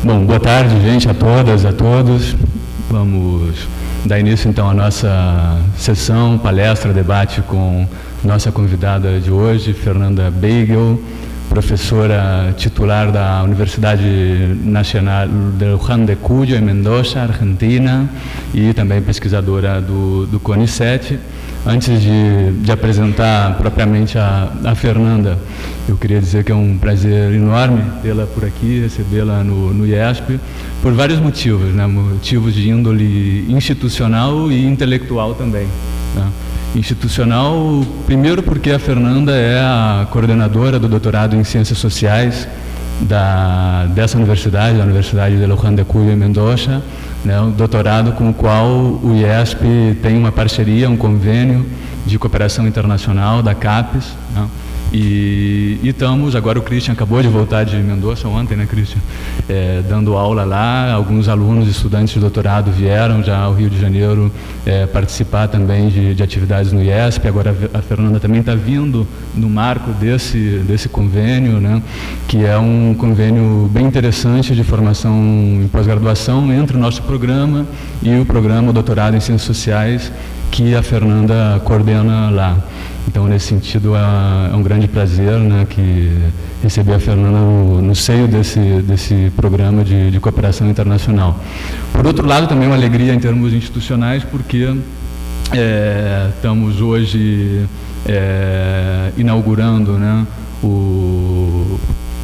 Bom, boa tarde, gente, a todas, a todos. Vamos dar início, então, à nossa sessão, palestra, debate com nossa convidada de hoje, Fernanda Beigel, professora titular da Universidade Nacional de Juan de Cuyo, em Mendoza, Argentina, e também pesquisadora do CONICET. Antes de apresentar propriamente a Fernanda, eu queria dizer que é um prazer enorme tê-la por aqui, recebê-la no IESP, por vários motivos, né? Motivos de índole institucional e intelectual também, né? Institucional, primeiro porque a Fernanda é a coordenadora do doutorado em Ciências Sociais dessa universidade, da Universidade de Juan de Cuyo, em Mendoza, né, um doutorado com o qual o IESP tem uma parceria, um convênio de cooperação internacional da CAPES, né, e estamos, agora o Christian acabou de voltar de Mendoza ontem, né, Christian? Dando aula lá, alguns alunos, estudantes de doutorado vieram já ao Rio de Janeiro participar também de atividades no IESP. Agora a Fernanda também está vindo no marco desse convênio, né, que é um convênio bem interessante de formação em pós-graduação entre o nosso programa e o programa Doutorado em Ciências Sociais, que a Fernanda coordena lá. Então, nesse sentido, é um grande prazer, né, que receber a Fernanda no seio desse programa de cooperação internacional. Por outro lado, também uma alegria em termos institucionais, porque estamos hoje inaugurando, né, o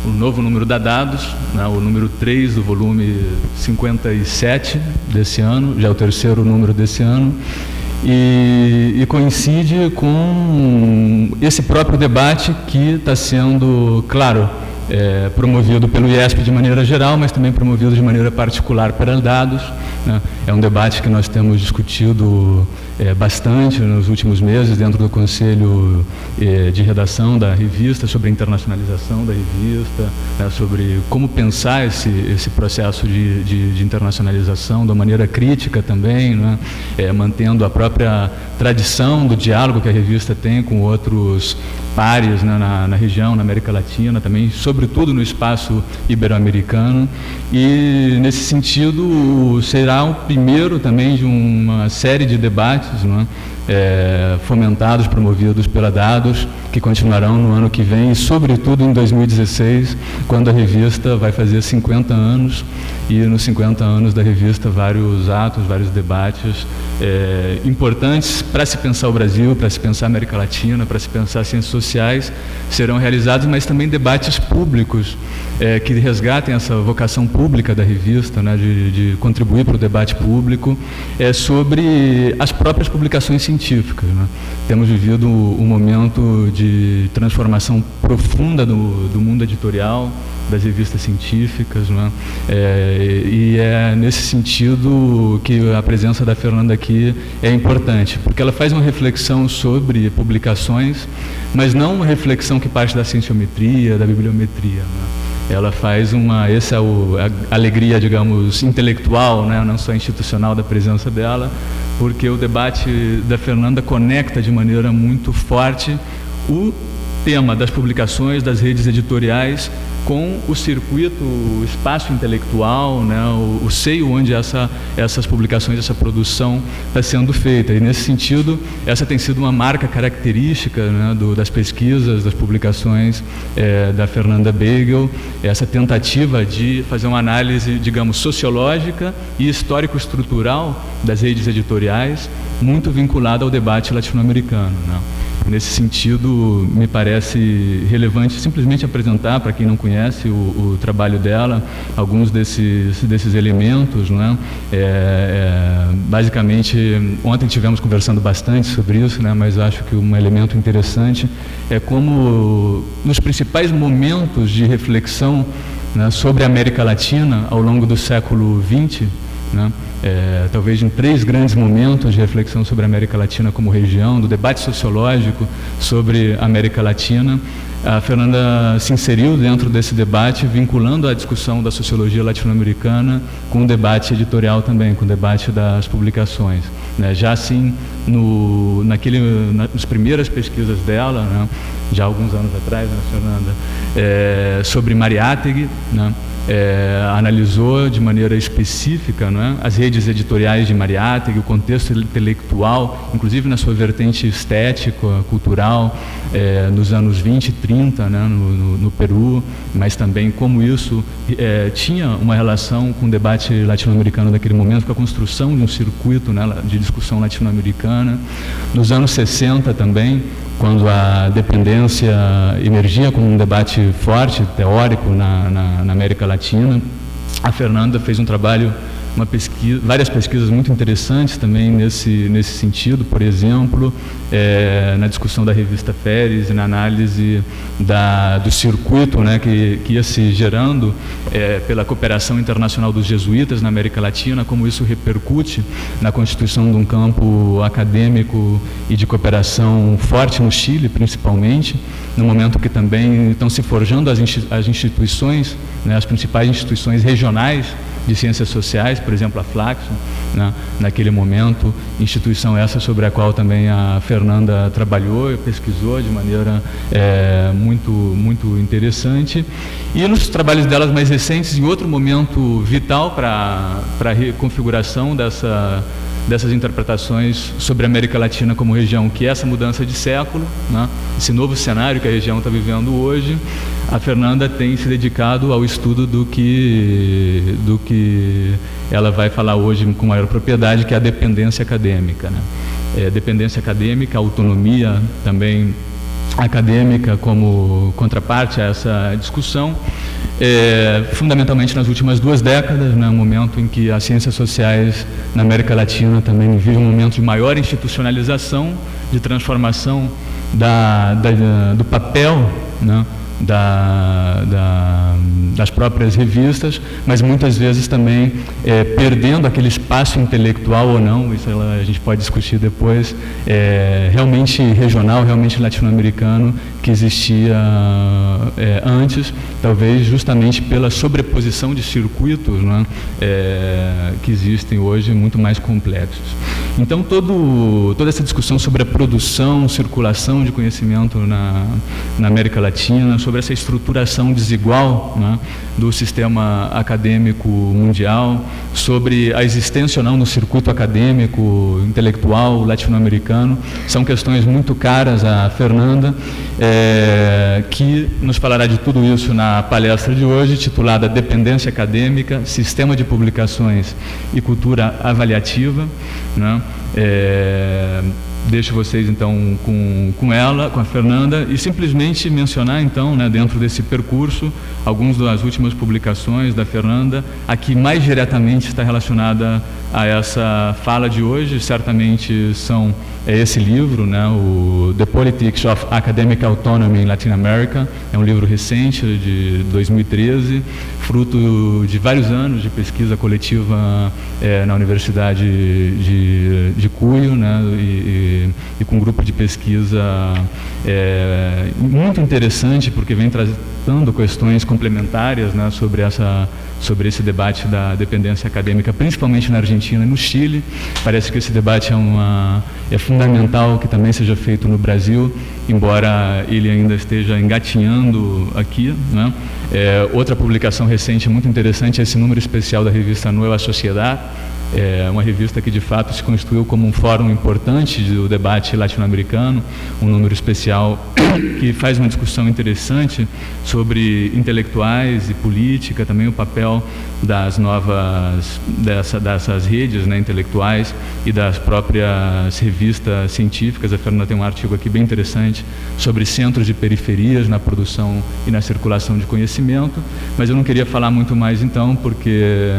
novo número da Dados, né, o número 3 do volume 57 desse ano, já é o terceiro número desse ano, e coincide com esse próprio debate que está sendo, claro, promovido pelo IESP de maneira geral, mas também promovido de maneira particular pela Dados, né? É um debate que nós temos discutido bastante nos últimos meses dentro do Conselho de Redação da revista, sobre a internacionalização da revista, né? Sobre como pensar esse processo de internacionalização de uma maneira crítica também, né? Mantendo a própria tradição do diálogo que a revista tem com outros pares, né, na região, na América Latina, também, sobretudo no espaço ibero-americano. E, nesse sentido, será o primeiro também de uma série de debates, né, fomentados, promovidos pela Dados, que continuarão no ano que vem e, sobretudo, em 2016, quando a revista vai fazer 50 anos, e nos 50 anos da revista vários atos, vários debates importantes para se pensar o Brasil, para se pensar a América Latina, para se pensar ciências sociais, serão realizados, mas também debates públicos que resgatem essa vocação pública da revista, né, de contribuir para o debate público sobre as próprias publicações científicas, né? Temos vivido um momento de transformação profunda do mundo editorial, das revistas científicas, né? E é nesse sentido que a presença da Fernanda aqui é importante, porque ela faz uma reflexão sobre publicações, mas não uma reflexão que parte da cienciometria, da bibliometria, né? Ela faz essa é a alegria, digamos, intelectual, né, não só institucional da presença dela, porque o debate da Fernanda conecta de maneira muito forte o tema das publicações, das redes editoriais, com o circuito, o espaço intelectual, né, o seio onde essas publicações, essa produção está sendo feita. E, nesse sentido, essa tem sido uma marca característica, né, das pesquisas, das publicações da Fernanda Beigel, essa tentativa de fazer uma análise, digamos, sociológica e histórico-estrutural das redes editoriais, muito vinculada ao debate latino-americano, né? Nesse sentido, me parece relevante simplesmente apresentar, para quem não conhece o trabalho dela, alguns desses elementos, né? Basicamente, ontem tivemos conversando bastante sobre isso, né? Mas acho que um elemento interessante é como, nos principais momentos de reflexão, né, sobre a América Latina ao longo do século XX, né, talvez em 3 grandes momentos de reflexão sobre a América Latina como região, do debate sociológico sobre a América Latina, a Fernanda se inseriu dentro desse debate, vinculando a discussão da sociologia latino-americana com o debate editorial também, com o debate das publicações, né? Já assim, nas primeiras pesquisas dela, né, já há alguns anos atrás, né, Fernanda, sobre Mariátegui, né, analisou de maneira específica, né, as redes editoriais de Mariátegui, o contexto intelectual, inclusive na sua vertente estética, cultural, nos anos 20 e 30, né, no Peru, mas também como isso tinha uma relação com o debate latino-americano daquele momento, com a construção de um circuito, né, de discussão latino-americana. Nos anos 60 também, quando a dependência emergia como um debate forte, teórico na América Latina, a Fernanda fez um trabalho, várias pesquisas muito interessantes também nesse sentido, por exemplo, na discussão da revista Féris e na análise do circuito, né, que ia se gerando pela cooperação internacional dos jesuítas na América Latina, como isso repercute na constituição de um campo acadêmico e de cooperação forte no Chile, principalmente, no momento que também estão se forjando as instituições, né, as principais instituições regionais de ciências sociais, por exemplo, a Flaxo, né, naquele momento, instituição essa sobre a qual também a Fernanda trabalhou e pesquisou de maneira muito interessante. E nos trabalhos delas mais recentes, em outro momento vital para a reconfiguração dessas interpretações sobre a América Latina como região, que é essa mudança de século, né, esse novo cenário que a região está vivendo hoje, a Fernanda tem se dedicado ao estudo do que ela vai falar hoje com maior propriedade, que é a dependência acadêmica, né? Dependência acadêmica, autonomia também acadêmica como contraparte a essa discussão, fundamentalmente nas últimas 2 décadas, né, um momento em que as ciências sociais na América Latina também vivem um momento de maior institucionalização, de transformação do papel, né, das próprias revistas, mas muitas vezes também perdendo aquele espaço intelectual ou não, isso a gente pode discutir depois, realmente regional, realmente latino-americano, que existia antes, talvez justamente pela sobreposição de circuitos, né, que existem hoje muito mais complexos. Então toda essa discussão sobre a produção, circulação de conhecimento na América Latina, sobre essa estruturação desigual, né, do sistema acadêmico mundial, sobre a existência ou não no circuito acadêmico, intelectual, latino-americano, são questões muito caras à Fernanda, que nos falará de tudo isso na palestra de hoje, titulada Dependência Acadêmica, Sistema de Publicações e Cultura Avaliativa, né? Deixo vocês então com ela, com a Fernanda, e simplesmente mencionar então, né, dentro desse percurso, algumas das últimas publicações da Fernanda, a que mais diretamente está relacionada a essa fala de hoje, certamente são esse livro, né, o The Politics of Academic Autonomy in Latin America, é um livro recente, de 2013, fruto de vários anos de pesquisa coletiva na Universidade de Cuyo, né, e com um grupo de pesquisa muito interessante, porque vem tratando questões complementares, né, sobre esse debate da dependência acadêmica, principalmente na Argentina e no Chile. Parece que esse debate é fundamental que também seja feito no Brasil, embora ele ainda esteja engatinhando aqui, né? Outra publicação recente muito interessante é esse número especial da revista Nueva Sociedad, uma revista que de fato se constituiu como um fórum importante do debate latino-americano, um número especial que faz uma discussão interessante sobre intelectuais e política, também o papel dessas redes, né, intelectuais e das próprias revistas científicas. A Fernanda tem um artigo aqui bem interessante sobre centros de periferias na produção e na circulação de conhecimento, mas eu não queria falar muito mais então, porque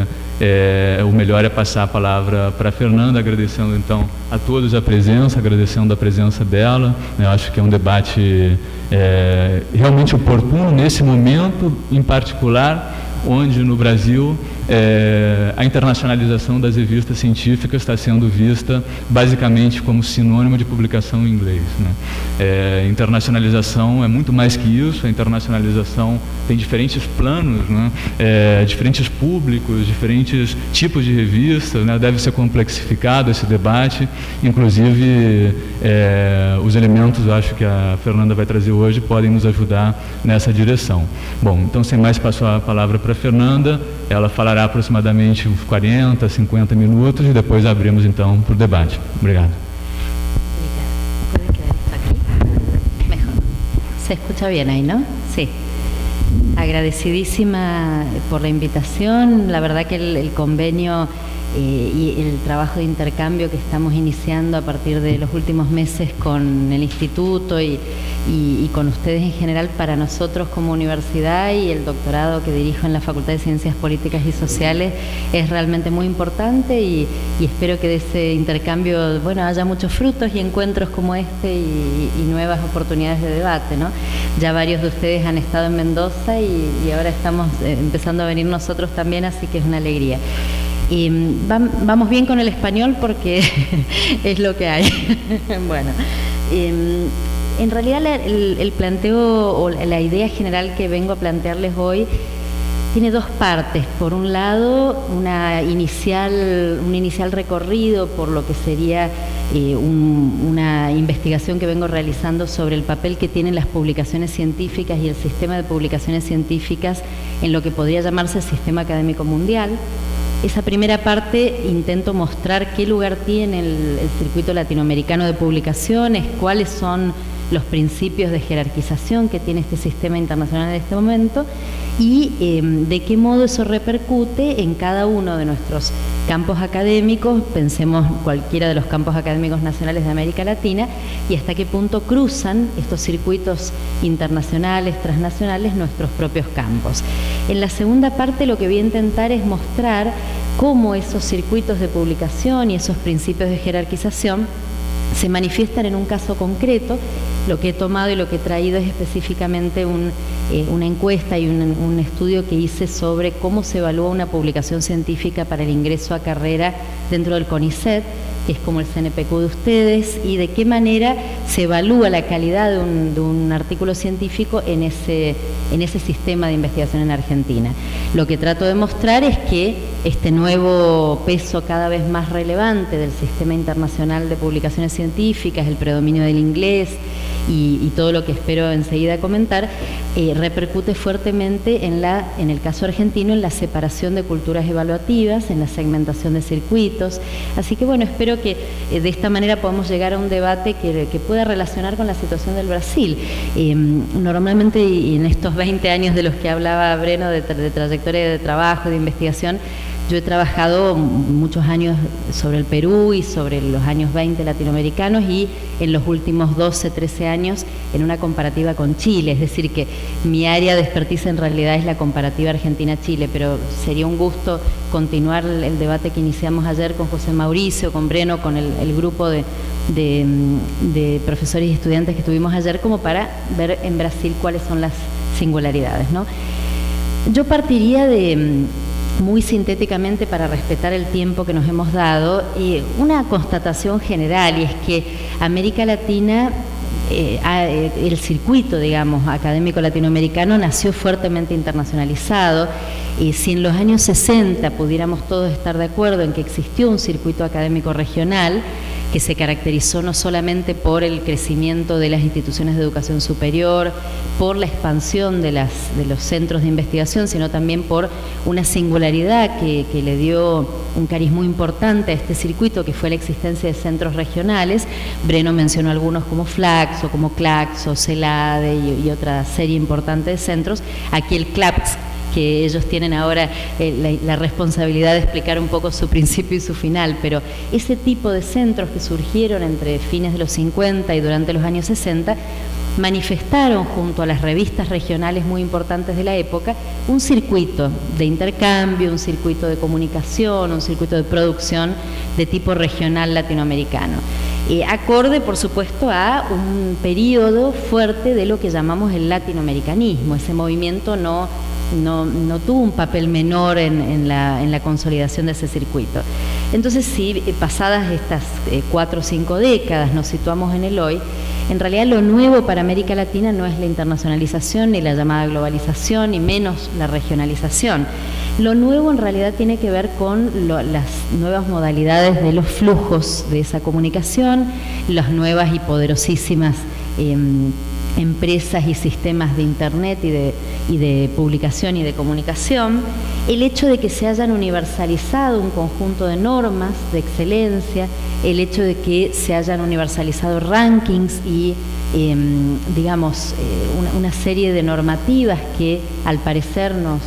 o melhor é passar a palavra para a Fernanda, agradecendo então a todos a presença, agradecendo a presença dela. Eu acho que é um debate realmente oportuno nesse momento em particular, onde no Brasil a internacionalização das revistas científicas está sendo vista basicamente como sinônimo de publicação em inglês, né? Internacionalização é muito mais que isso. A internacionalização tem diferentes planos, né? Diferentes públicos, diferentes tipos de revistas, né? Deve ser complexificado esse debate, inclusive os elementos, acho que a Fernanda vai trazer hoje, podem nos ajudar nessa direção. Bom, então, sem mais, passo a palavra para a Fernanda. Ela falará aproximadamente uns 40, 50 minutos e depois abrimos, então, para o debate. Obrigado. ¿Puede quedar esto aquí? Mejor. ¿Se escucha bien ahí, no? Sí. Agradecidísima por la invitación. La verdad que el convenio y el trabajo de intercambio que estamos iniciando a partir de los últimos meses con el Instituto y con ustedes en general, para nosotros como universidad y el doctorado que dirijo en la Facultad de Ciencias Políticas y Sociales, es realmente muy importante y espero que de ese intercambio, bueno, haya muchos frutos y encuentros como este y nuevas oportunidades de debate, ¿no? Ya varios de ustedes han estado en Mendoza y ahora estamos empezando a venir nosotros también, así que es una alegría. Y vamos bien con el español porque es lo que hay. Bueno, en realidad el planteo o la idea general que vengo a plantearles hoy tiene dos partes. Por un lado, un inicial recorrido por lo que sería una investigación que vengo realizando sobre el papel que tienen las publicaciones científicas y el sistema de publicaciones científicas en lo que podría llamarse el sistema académico mundial. Esa primera parte intento mostrar qué lugar tiene el circuito latinoamericano de publicaciones, cuáles son los principios de jerarquización que tiene este sistema internacional en este momento y de qué modo eso repercute en cada uno de nuestros campos académicos. Pensemos cualquiera de los campos académicos nacionales de América Latina y hasta qué punto cruzan estos circuitos internacionales, transnacionales, nuestros propios campos. En la segunda parte lo que voy a intentar es mostrar cómo esos circuitos de publicación y esos principios de jerarquización se manifiestan en un caso concreto. Lo que he tomado y lo que he traído es específicamente una encuesta y un estudio que hice sobre cómo se evalúa una publicación científica para el ingreso a carrera dentro del CONICET, que es como el CNPq de ustedes, y de qué manera se evalúa la calidad de un artículo científico en ese sistema de investigación en Argentina. Lo que trato de mostrar es que este nuevo peso cada vez más relevante del sistema internacional de publicaciones científicas, el predominio del inglés y todo lo que espero enseguida comentar, repercute fuertemente en el caso argentino, en la separación de culturas evaluativas, en la segmentación de circuitos. Así que bueno, espero que de esta manera podamos llegar a un debate que pueda relacionar con la situación del Brasil. Normalmente, y en estos 20 años de los que hablaba Breno de trayectoria de trabajo, de investigación, yo he trabajado muchos años sobre el Perú y sobre los años 20 latinoamericanos y en los últimos 12, 13 años en una comparativa con Chile, es decir que mi área de expertise en realidad es la comparativa Argentina-Chile, pero sería un gusto continuar el debate que iniciamos ayer con José Mauricio, con Breno, con el grupo de profesores y estudiantes que tuvimos ayer, como para ver en Brasil cuáles son las singularidades, ¿no? Yo partiría muy sintéticamente, para respetar el tiempo que nos hemos dado, una constatación general, y es que América Latina, el circuito, digamos, académico latinoamericano nació fuertemente internacionalizado. Si en los años 60 pudiéramos todos estar de acuerdo en que existió un circuito académico regional que se caracterizó no solamente por el crecimiento de las instituciones de educación superior, por la expansión de los centros de investigación, sino también por una singularidad que le dio un cariz muy importante a este circuito, que fue la existencia de centros regionales. Breno mencionó algunos como Flaxo, como Claxo, CELADE y otra serie importante de centros. Aquí el CLAPS, que ellos tienen ahora la responsabilidad de explicar un poco su principio y su final, pero ese tipo de centros que surgieron entre fines de los 50 y durante los años 60 manifestaron, junto a las revistas regionales muy importantes de la época, un circuito de intercambio, un circuito de comunicación, un circuito de producción de tipo regional latinoamericano. Acorde, por supuesto, a un periodo fuerte de lo que llamamos el latinoamericanismo, ese movimiento no no tuvo un papel menor en la consolidación de ese circuito. Entonces, si pasadas estas 4 o 5 décadas nos situamos en el hoy, en realidad lo nuevo para América Latina no es la internacionalización ni la llamada globalización, ni menos la regionalización. Lo nuevo en realidad tiene que ver con las nuevas modalidades de los flujos de esa comunicación, las nuevas y poderosísimas empresas y sistemas de Internet y de publicación y de comunicación, el hecho de que se hayan universalizado un conjunto de normas de excelencia, el hecho de que se hayan universalizado rankings y una serie de normativas que al parecer nos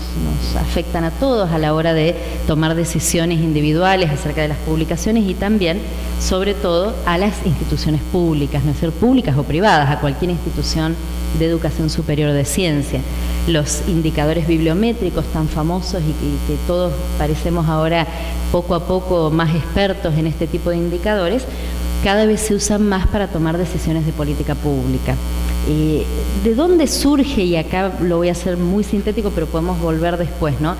afectan a todos a la hora de tomar decisiones individuales acerca de las publicaciones y también, sobre todo, a las instituciones públicas, no ser públicas o privadas, a cualquier institución de educación superior de ciencia. Los indicadores bibliométricos tan famosos y que todos parecemos ahora poco a poco más expertos en este tipo de indicadores, cada vez se usan más para tomar decisiones de política pública. ¿De dónde surge, y acá lo voy a hacer muy sintético, pero podemos volver después, ¿no?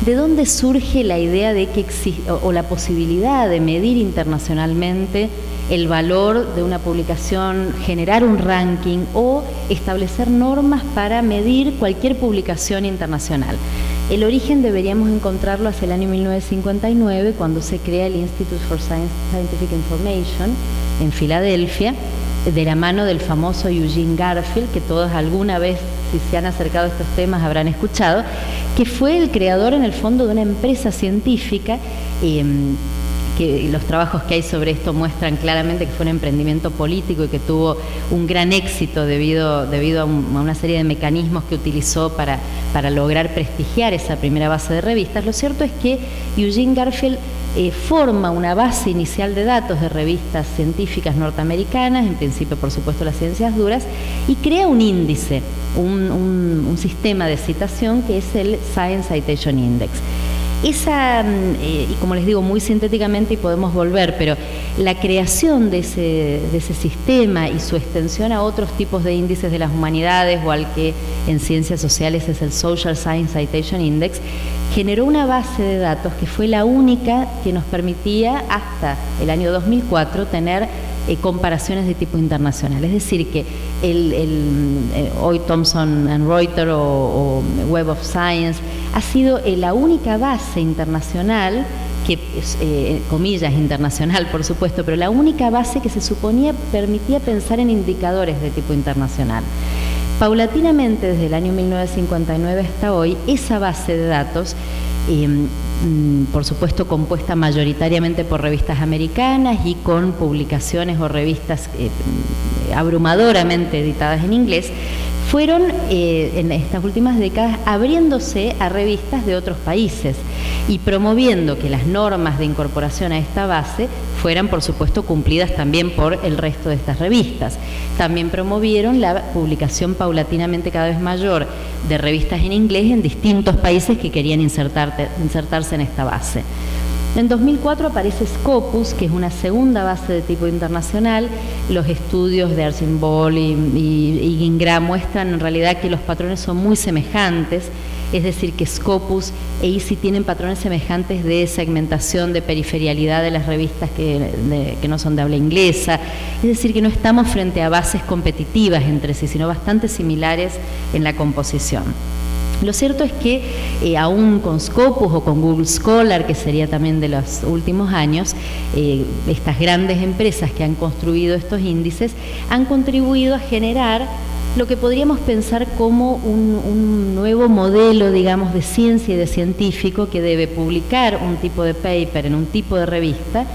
¿De dónde surge la idea de que existe, o la posibilidad de medir internacionalmente el valor de una publicación, generar un ranking o establecer normas para medir cualquier publicación internacional? El origen deberíamos encontrarlo hacia el año 1959, cuando se crea el Institute for Scientific Information en Filadelfia, de la mano del famoso Eugene Garfield, que todos alguna vez, si se han acercado a estos temas, habrán escuchado, que fue el creador en el fondo de una empresa científica, que los trabajos que hay sobre esto muestran claramente que fue un emprendimiento político y que tuvo un gran éxito debido a una serie de mecanismos que utilizó para lograr prestigiar esa primera base de revistas. Lo cierto es que Eugene Garfield forma una base inicial de datos de revistas científicas norteamericanas, en principio por supuesto las ciencias duras, y crea un índice, un sistema de citación que es el Science Citation Index. Y como les digo muy sintéticamente, y podemos volver, pero la creación de ese sistema y su extensión a otros tipos de índices de las humanidades, o al que en ciencias sociales es el Social Science Citation Index, generó una base de datos que fue la única que nos permitía hasta el año 2004 tener comparaciones de tipo internacional. Es decir, que hoy Thomson and Reuters o Web of Science ha sido la única base internacional, que comillas internacional por supuesto, pero la única base que se suponía permitía pensar en indicadores de tipo internacional. Paulatinamente, desde el año 1959 hasta hoy, esa base de datos, por supuesto compuesta mayoritariamente por revistas americanas y con publicaciones o revistas abrumadoramente editadas en inglés, fueron en estas últimas décadas abriéndose a revistas de otros países y promoviendo que las normas de incorporación a esta base fueran, por supuesto, cumplidas también por el resto de estas revistas. También promovieron la publicación paulatinamente cada vez mayor de revistas en inglés en distintos países que querían insertarse en esta base. En 2004 aparece Scopus, que es una segunda base de tipo internacional. Los estudios de Archambault y Gingrah muestran en realidad que los patrones son muy semejantes, es decir, que Scopus e ISI tienen patrones semejantes de segmentación, de periferialidad de las revistas que no son de habla inglesa, es decir, que no estamos frente a bases competitivas entre sí, sino bastante similares en la composición. Lo cierto es que aún con Scopus o con Google Scholar, que sería también de los últimos años, estas grandes empresas que han construido estos índices han contribuido a generar lo que podríamos pensar como un nuevo modelo, digamos, de ciencia y de científico, que debe publicar un tipo de paper en un tipo de revista,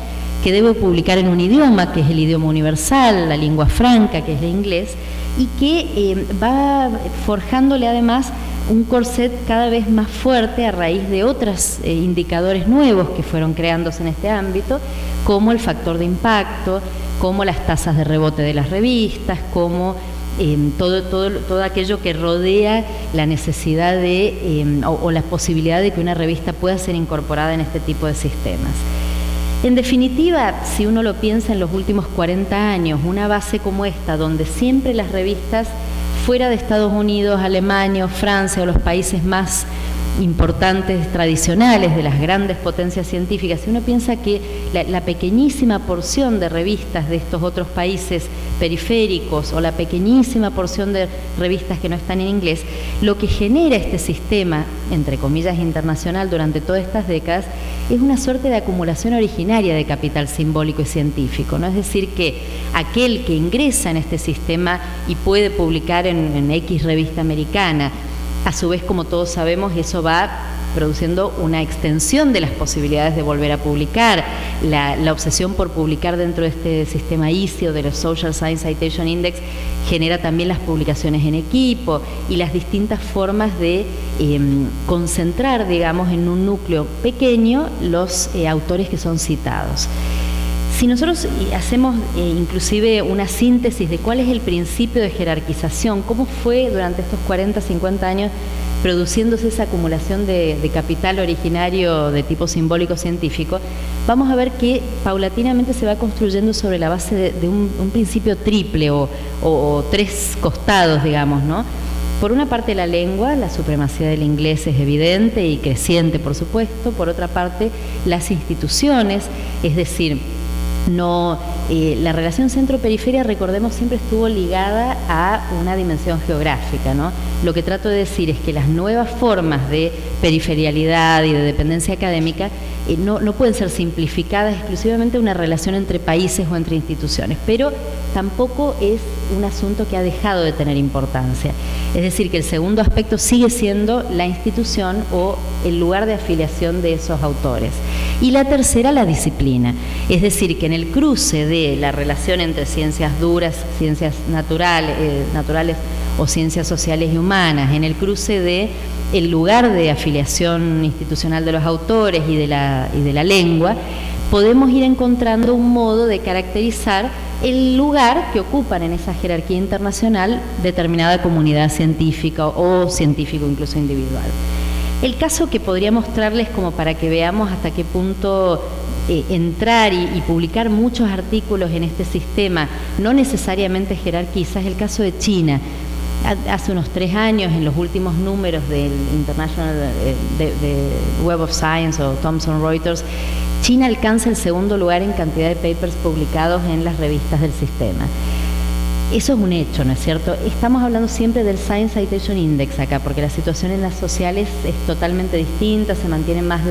que debe publicar en un idioma, que es el idioma universal, la lengua franca, que es el inglés, y que va forjándole además un corset cada vez más fuerte a raíz de otros indicadores nuevos que fueron creándose en este ámbito, como el factor de impacto, como las tasas de rebote de las revistas, como todo aquello que rodea la necesidad de o la posibilidad de que una revista pueda ser incorporada en este tipo de sistemas. En definitiva, si uno lo piensa en los últimos 40 años, una base como esta, donde siempre las revistas fuera de Estados Unidos, Alemania o Francia o los países más importantes, tradicionales de las grandes potencias científicas, si uno piensa que la pequeñísima porción de revistas de estos otros países periféricos o la pequeñísima porción de revistas que no están en inglés, lo que genera este sistema, entre comillas, internacional durante todas estas décadas, es una suerte de acumulación originaria de capital simbólico y científico, ¿no? Es decir, que aquel que ingresa en este sistema y puede publicar en X revista americana, a su vez, como todos sabemos, eso va produciendo una extensión de las posibilidades de volver a publicar. La obsesión por publicar dentro de este sistema ICI o de los Social Science Citation Index genera también las publicaciones en equipo y las distintas formas de concentrar, digamos, en un núcleo pequeño los autores que son citados. Si nosotros hacemos inclusive una síntesis de cuál es el principio de jerarquización, cómo fue durante estos 40, 50 años produciéndose esa acumulación de capital originario de tipo simbólico científico, vamos a ver que paulatinamente se va construyendo sobre la base de un principio triple o tres costados, digamos, ¿no? Por una parte la lengua, la supremacía del inglés es evidente y creciente, por supuesto. Por otra parte, las instituciones, es decir, la relación centro-periferia, recordemos, siempre estuvo ligada a una dimensión geográfica, ¿no? Lo que trato de decir es que las nuevas formas de periferialidad y de dependencia académica no pueden ser simplificadas exclusivamente a una relación entre países o entre instituciones, pero tampoco es un asunto que ha dejado de tener importancia. Es decir, que el segundo aspecto sigue siendo la institución o el lugar de afiliación de esos autores. Y la tercera, la disciplina. Es decir, que en el cruce de la relación entre ciencias duras, ciencias naturales o ciencias sociales y humanas, en el cruce de el lugar de afiliación institucional de los autores y de la lengua, podemos ir encontrando un modo de caracterizar el lugar que ocupan en esa jerarquía internacional determinada comunidad científica o científico incluso individual. El caso que podría mostrarles como para que veamos hasta qué punto entrar y publicar muchos artículos en este sistema no necesariamente jerarquiza es el caso de China. Hace unos 3 años, en los últimos números del International de Web of Science o Thomson Reuters, China alcanza el segundo lugar en cantidad de papers publicados en las revistas del sistema. Eso es un hecho, ¿no es cierto? Estamos hablando siempre del Science Citation Index acá, porque la situación en las sociales es totalmente distinta, se mantienen más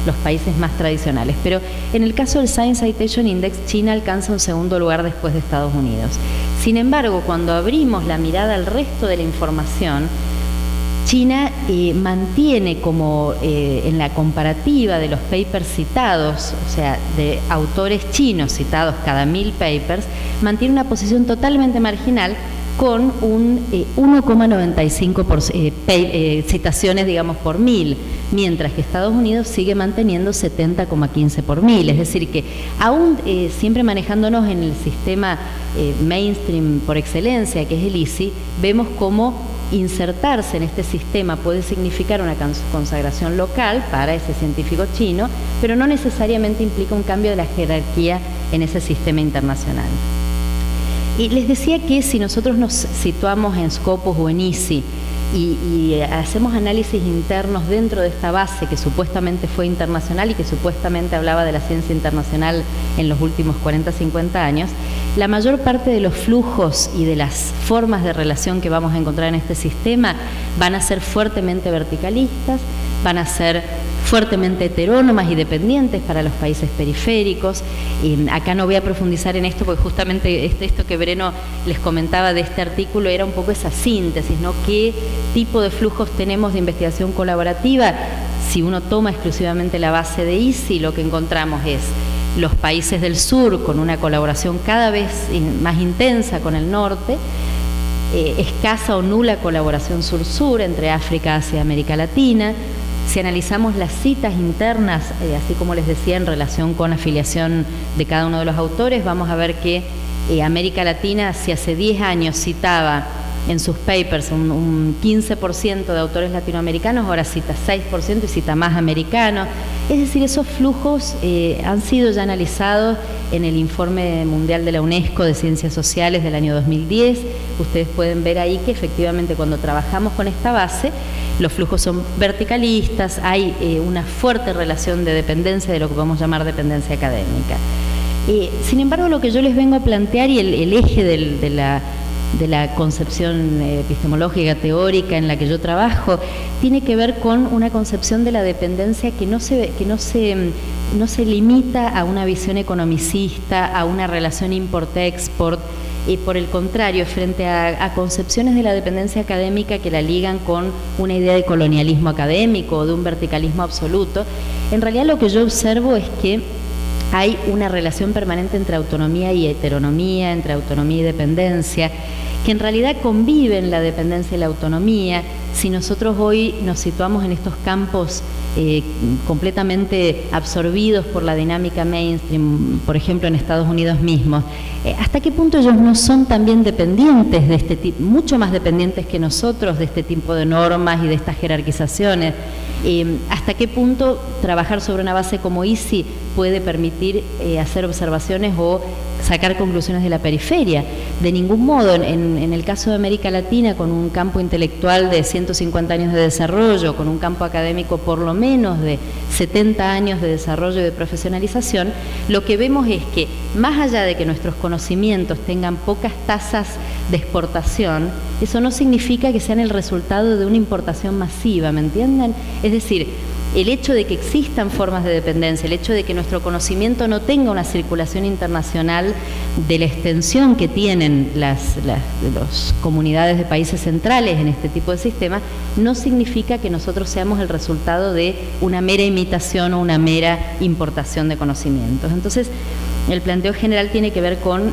los países más tradicionales. Pero en el caso del Science Citation Index, China alcanza un segundo lugar después de Estados Unidos. Sin embargo, cuando abrimos la mirada al resto de la información, China mantiene como en la comparativa de los papers citados, o sea, de autores chinos citados cada 1000 papers, mantiene una posición totalmente marginal con un 1,95 citaciones, digamos, por 1000, mientras que Estados Unidos sigue manteniendo 70,15 por 1000. Es decir, que aún siempre manejándonos en el sistema mainstream por excelencia, que es el ICI, vemos cómo insertarse en este sistema puede significar una consagración local para ese científico chino, pero no necesariamente implica un cambio de la jerarquía en ese sistema internacional. Y les decía que si nosotros nos situamos en Scopus o en ICI y hacemos análisis internos dentro de esta base que supuestamente fue internacional y que supuestamente hablaba de la ciencia internacional en los últimos 40, 50 años, la mayor parte de los flujos y de las formas de relación que vamos a encontrar en este sistema van a ser fuertemente verticalistas, van a ser fuertemente heterónomas y dependientes para los países periféricos. Acá no voy a profundizar en esto porque justamente esto que Breno les comentaba de este artículo era un poco esa síntesis, ¿no? ¿Qué tipo de flujos tenemos de investigación colaborativa? Si uno toma exclusivamente la base de ICI, lo que encontramos es los países del sur con una colaboración cada vez más intensa con el norte, escasa o nula colaboración sur-sur entre África, Asia y América Latina. Si analizamos las citas internas, así como les decía, en relación con afiliación de cada uno de los autores, vamos a ver que América Latina, si hace 10 años citaba en sus papers un 15% de autores latinoamericanos, ahora cita 6% y cita más americanos. Es decir, esos flujos han sido ya analizados en el Informe Mundial de la UNESCO de Ciencias Sociales del año 2010. Ustedes pueden ver ahí que efectivamente cuando trabajamos con esta base, los flujos son verticalistas, hay una fuerte relación de dependencia, de lo que podemos llamar dependencia académica. Sin embargo, lo que yo les vengo a plantear y el eje de la concepción epistemológica, teórica en la que yo trabajo, tiene que ver con una concepción de la dependencia que no se limita a una visión economicista, a una relación import-export, y por el contrario, frente a concepciones de la dependencia académica que la ligan con una idea de colonialismo académico o de un verticalismo absoluto, en realidad lo que yo observo es que hay una relación permanente entre autonomía y heteronomía, entre autonomía y dependencia, que en realidad conviven la dependencia y la autonomía. Si nosotros hoy nos situamos en estos campos completamente absorbidos por la dinámica mainstream, por ejemplo en Estados Unidos mismos, ¿hasta qué punto ellos no son también dependientes de este tipo, mucho más dependientes que nosotros de este tipo de normas y de estas jerarquizaciones? ¿Hasta qué punto trabajar sobre una base como ISI puede permitir hacer observaciones o sacar conclusiones de la periferia? De ningún modo. En el caso de América Latina, con un campo intelectual de 150 años de desarrollo, con un campo académico por lo menos de 70 años de desarrollo y de profesionalización, lo que vemos es que, más allá de que nuestros conocimientos tengan pocas tasas de exportación, eso no significa que sean el resultado de una importación masiva, ¿me entienden? Es decir, el hecho de que existan formas de dependencia, el hecho de que nuestro conocimiento no tenga una circulación internacional de la extensión que tienen las comunidades de países centrales en este tipo de sistemas, no significa que nosotros seamos el resultado de una mera imitación o una mera importación de conocimientos. Entonces, el planteo general tiene que ver con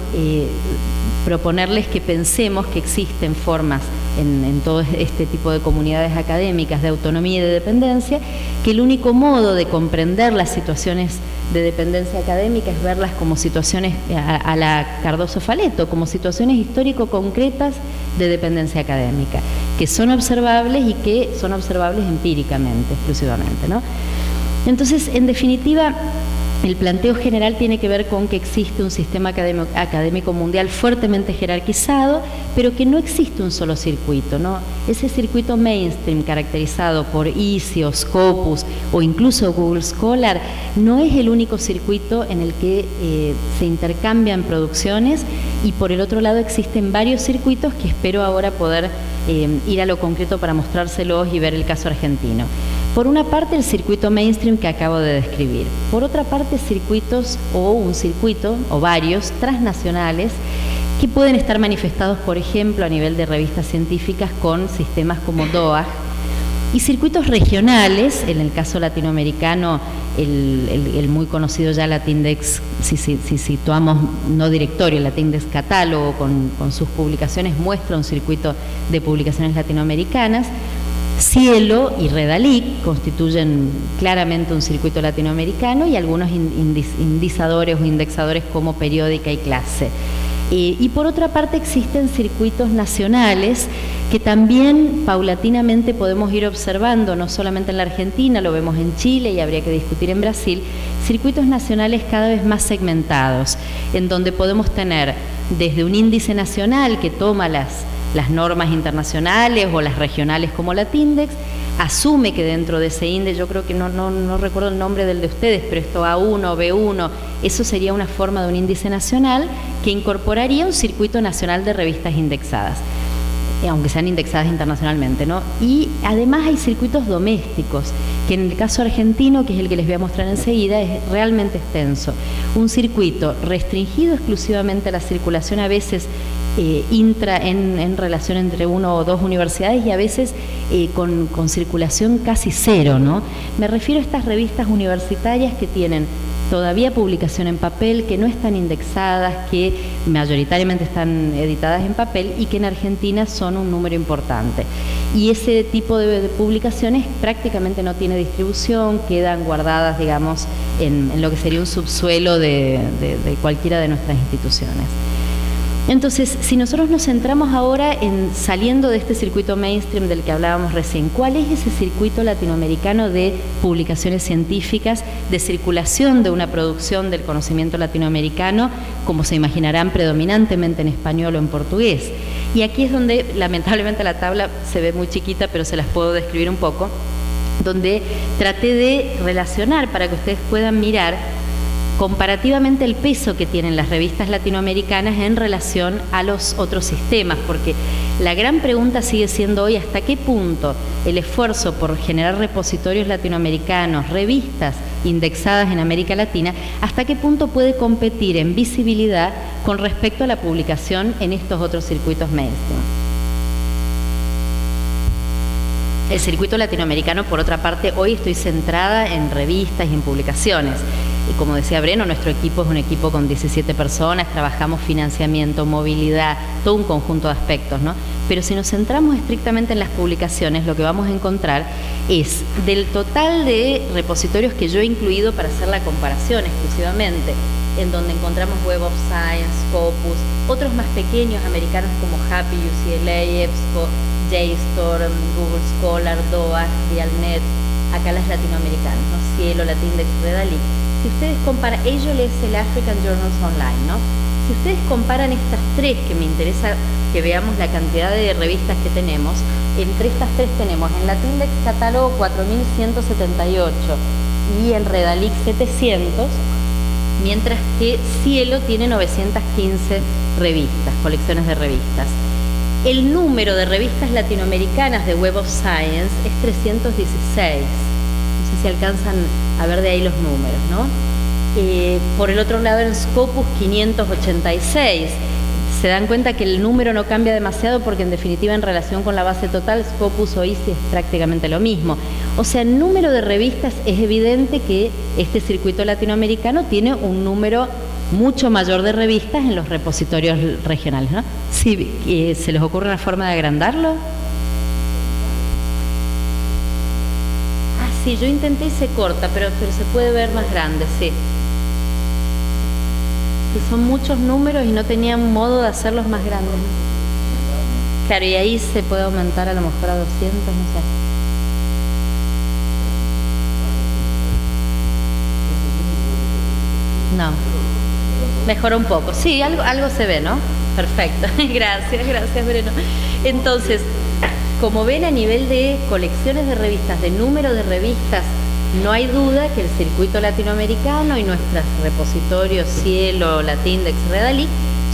proponerles que pensemos que existen formas en todo este tipo de comunidades académicas de autonomía y de dependencia, que el único modo de comprender las situaciones de dependencia académica es verlas como situaciones a la Cardoso Faleto, como situaciones histórico-concretas de dependencia académica, que son observables y que son observables empíricamente, exclusivamente, ¿no? Entonces, en definitiva, el planteo general tiene que ver con que existe un sistema académico mundial fuertemente jerarquizado, pero que no existe un solo circuito, ¿no? Ese circuito mainstream caracterizado por ISI o Scopus o incluso Google Scholar no es el único circuito en el que se intercambian producciones, y por el otro lado existen varios circuitos que espero ahora poder ir a lo concreto para mostrárselos y ver el caso argentino. Por una parte, el circuito mainstream que acabo de describir. Por otra parte, circuitos o un circuito o varios transnacionales que pueden estar manifestados, por ejemplo, a nivel de revistas científicas con sistemas como DOAG, y circuitos regionales, en el caso latinoamericano, el muy conocido ya Latindex, si situamos no directorio, el Latindex catálogo con sus publicaciones muestra un circuito de publicaciones latinoamericanas. Cielo y Redalic constituyen claramente un circuito latinoamericano, y algunos indizadores o indexadores como Periódica y Clase. Y por otra parte existen circuitos nacionales que también paulatinamente podemos ir observando, no solamente en la Argentina, lo vemos en Chile y habría que discutir en Brasil, circuitos nacionales cada vez más segmentados, en donde podemos tener desde un índice nacional que toma las normas internacionales o las regionales como Latindex, asume que dentro de ese índice, yo creo que no recuerdo el nombre del de ustedes, pero esto A1, B1, eso sería una forma de un índice nacional que incorporaría un circuito nacional de revistas indexadas, aunque sean indexadas internacionalmente, ¿no? Y además hay circuitos domésticos, que en el caso argentino, que es el que les voy a mostrar enseguida, es realmente extenso. Un circuito restringido exclusivamente a la circulación, a veces en relación entre una o dos universidades, y a veces con circulación casi cero, ¿no? Me refiero a estas revistas universitarias que tienen todavía publicación en papel, que no están indexadas, que mayoritariamente están editadas en papel y que en Argentina son un número importante. Y ese tipo de publicaciones prácticamente no tiene distribución, quedan guardadas, digamos, en lo que sería un subsuelo de cualquiera de nuestras instituciones. Entonces, si nosotros nos centramos ahora en saliendo de este circuito mainstream del que hablábamos recién, ¿cuál es ese circuito latinoamericano de publicaciones científicas, de circulación de una producción del conocimiento latinoamericano, como se imaginarán, predominantemente en español o en portugués? Y aquí es donde, lamentablemente, la tabla se ve muy chiquita, pero se las puedo describir un poco, donde traté de relacionar para que ustedes puedan mirar comparativamente el peso que tienen las revistas latinoamericanas en relación a los otros sistemas, porque la gran pregunta sigue siendo hoy hasta qué punto el esfuerzo por generar repositorios latinoamericanos, revistas indexadas en América Latina, hasta qué punto puede competir en visibilidad con respecto a la publicación en estos otros circuitos mainstream. El circuito latinoamericano, por otra parte, hoy estoy centrada en revistas y en publicaciones. Y como decía Breno, nuestro equipo es un equipo con 17 personas, trabajamos financiamiento, movilidad, todo un conjunto de aspectos, ¿no? Pero si nos centramos estrictamente en las publicaciones, lo que vamos a encontrar es, del total de repositorios que yo he incluido para hacer la comparación exclusivamente, en donde encontramos Web of Science, Scopus, otros más pequeños americanos como Happy, UCLA, EBSCO, JSTOR, Google Scholar, DOAS, Dialnet, acá las latinoamericanas, ¿no? Cielo, Latindex, Redalyc. Si ustedes comparan, ello es el African Journals Online, ¿no? Si ustedes comparan estas tres, que me interesa que veamos la cantidad de revistas que tenemos, entre estas tres tenemos en Latindex catálogo 4.178 y en Redalyc 700, mientras que Cielo tiene 915 revistas, colecciones de revistas. El número de revistas latinoamericanas de Web of Science es 316. No sé si alcanzan a ver de ahí los números, ¿no? Por el otro lado, en Scopus 586. Se dan cuenta que el número no cambia demasiado porque, en definitiva, en relación con la base total, Scopus o ICI es prácticamente lo mismo. O sea, en número de revistas es evidente que este circuito latinoamericano tiene un número mucho mayor de revistas en los repositorios regionales, ¿no? Sí, ¿se les ocurre una forma de agrandarlo? Ah, sí, yo intenté y se corta, pero se puede ver más grande, sí. Sí, son muchos números y no tenía un modo de hacerlos más grandes. Claro, y ahí se puede aumentar a lo mejor a 200, no sé. No. Mejora un poco. Sí, algo se ve, ¿no? Perfecto. Gracias, Breno. Entonces, como ven, a nivel de colecciones de revistas, de número de revistas, no hay duda que el circuito latinoamericano y nuestros repositorios Cielo, Latindex, Redalyc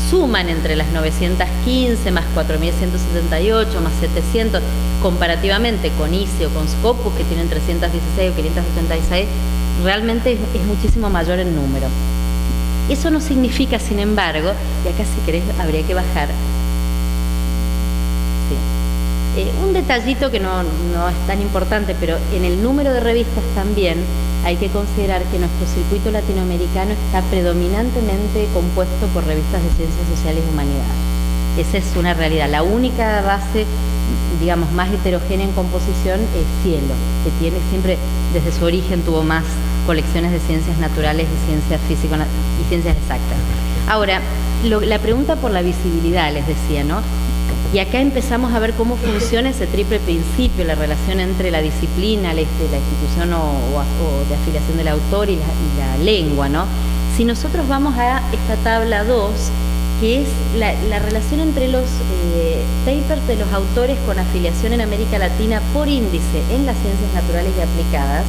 suman entre las 915 más 4.178 más 700, comparativamente con ICE o con Scopus, que tienen 316 o 586, realmente es muchísimo mayor en número. Eso no significa, sin embargo, y acá si querés habría que bajar, sí. Un detallito que no es tan importante, pero en el número de revistas también hay que considerar que nuestro circuito latinoamericano está predominantemente compuesto por revistas de ciencias sociales y humanidades. Esa es una realidad. La única base, digamos, más heterogénea en composición es Cielo, que tiene siempre, desde su origen, tuvo más colecciones de ciencias naturales y ciencias físicas y ciencias exactas. Ahora, la pregunta por la visibilidad, les decía, ¿no? Y acá empezamos a ver cómo funciona ese triple principio, la relación entre la disciplina, la institución o de afiliación del autor y la lengua, ¿no? Si nosotros vamos a esta tabla 2, que es la relación entre los papers de los autores con afiliación en América Latina por índice en las ciencias naturales y aplicadas,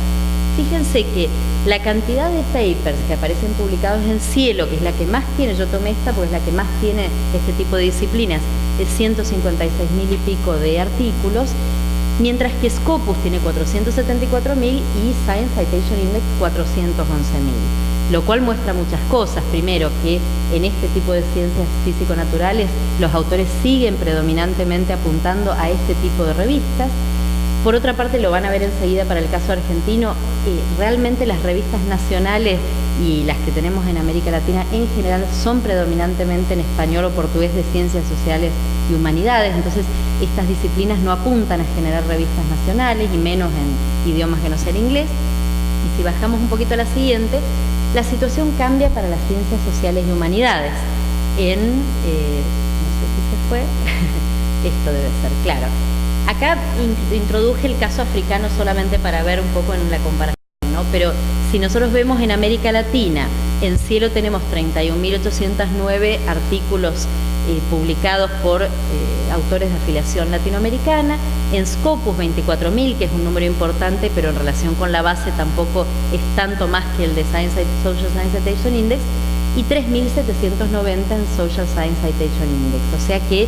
fíjense que la cantidad de papers que aparecen publicados en Cielo, que es la que más tiene, yo tomé esta porque es la que más tiene este tipo de disciplinas, es 156.000 y pico de artículos, mientras que Scopus tiene 474.000 y Science Citation Index 411.000, lo cual muestra muchas cosas. Primero, que en este tipo de ciencias físico-naturales los autores siguen predominantemente apuntando a este tipo de revistas. Por otra parte, lo van a ver enseguida para el caso argentino, realmente las revistas nacionales y las que tenemos en América Latina en general son predominantemente en español o portugués de ciencias sociales y humanidades. Entonces, estas disciplinas no apuntan a generar revistas nacionales y menos en idiomas que no sea el inglés. Y si bajamos un poquito a la siguiente, la situación cambia para las ciencias sociales y humanidades. en, no sé si se fue, esto debe ser, claro. Acá introduje el caso africano solamente para ver un poco en la comparación, ¿no? Pero si nosotros vemos en América Latina, en Cielo tenemos 31.809 artículos publicados por autores de afiliación latinoamericana, en Scopus 24.000, que es un número importante, pero en relación con la base tampoco es tanto más que el de Social Science Citation Index, y 3.790 en Social Science Citation Index. O sea que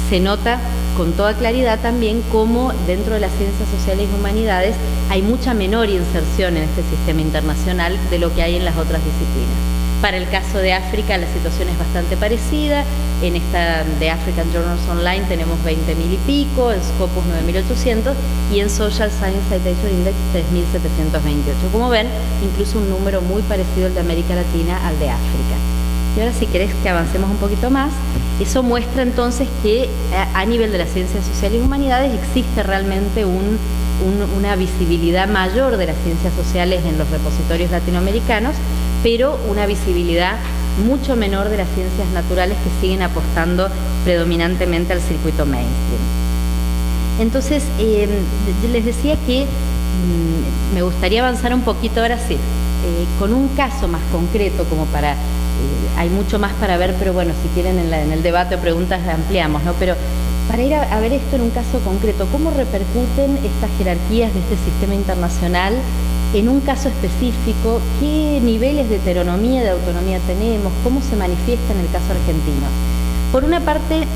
se nota con toda claridad también cómo dentro de las ciencias sociales y humanidades hay mucha menor inserción en este sistema internacional de lo que hay en las otras disciplinas. Para el caso de África la situación es bastante parecida. En esta de African Journals Online tenemos 20.000 y pico, en Scopus 9.800 y en Social Science Citation Index 3.728. Como ven, incluso un número muy parecido al de América Latina al de África. Y ahora si querés que avancemos un poquito más, eso muestra entonces que a nivel de las ciencias sociales y humanidades existe realmente una visibilidad mayor de las ciencias sociales en los repositorios latinoamericanos, pero una visibilidad mucho menor de las ciencias naturales que siguen apostando predominantemente al circuito mainstream. Entonces, les decía que me gustaría avanzar un poquito ahora sí, con un caso más concreto como para... hay mucho más para ver, pero bueno, si quieren en el debate o preguntas ampliamos, ¿no? Pero para ir a ver esto en un caso concreto, ¿cómo repercuten estas jerarquías de este sistema internacional en un caso específico? ¿Qué niveles de heteronomía, de autonomía tenemos? ¿Cómo se manifiesta en el caso argentino? Por una parte,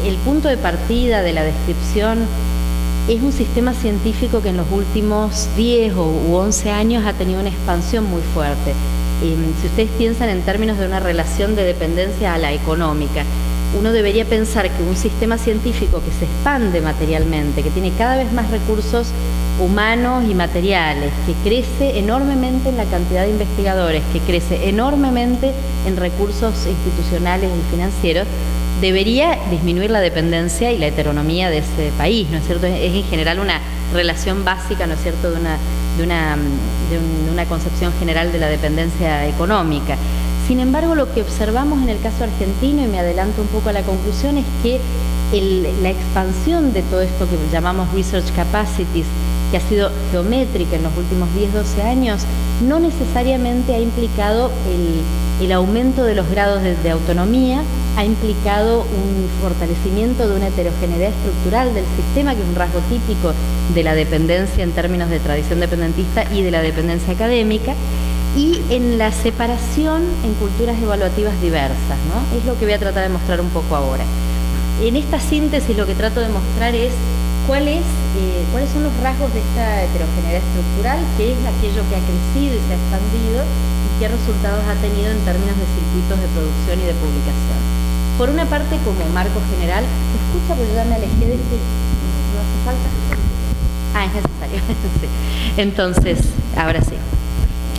el punto de partida de la descripción es un sistema científico que en los últimos 10 u 11 años ha tenido una expansión muy fuerte. Si ustedes piensan en términos de una relación de dependencia a la económica, uno debería pensar que un sistema científico que se expande materialmente, que tiene cada vez más recursos humanos y materiales, que crece enormemente en la cantidad de investigadores, que crece enormemente en recursos institucionales y financieros, debería disminuir la dependencia y la heteronomía de ese país, ¿no es cierto? Es en general una relación básica, ¿no es cierto?, de una concepción general de la dependencia económica. Sin embargo, lo que observamos en el caso argentino, y me adelanto un poco a la conclusión, es que la expansión de todo esto que llamamos research capacities, que ha sido geométrica en los últimos 10-12 años, no necesariamente ha implicado el aumento de los grados de autonomía, ha implicado un fortalecimiento de una heterogeneidad estructural del sistema, que es un rasgo típico de la dependencia en términos de tradición dependentista y de la dependencia académica, y en la separación en culturas evaluativas diversas, ¿no? Es lo que voy a tratar de mostrar un poco ahora. En esta síntesis lo que trato de mostrar es cuáles son los rasgos de esta heterogeneidad estructural, qué es aquello que ha crecido y se ha expandido y qué resultados ha tenido en términos de circuitos de producción y de publicación. Por una parte, como marco general, ¿se escucha? Porque yo ya me alejé de este... ¿No hace falta? Ah, es necesario. Sí. Entonces, ahora sí.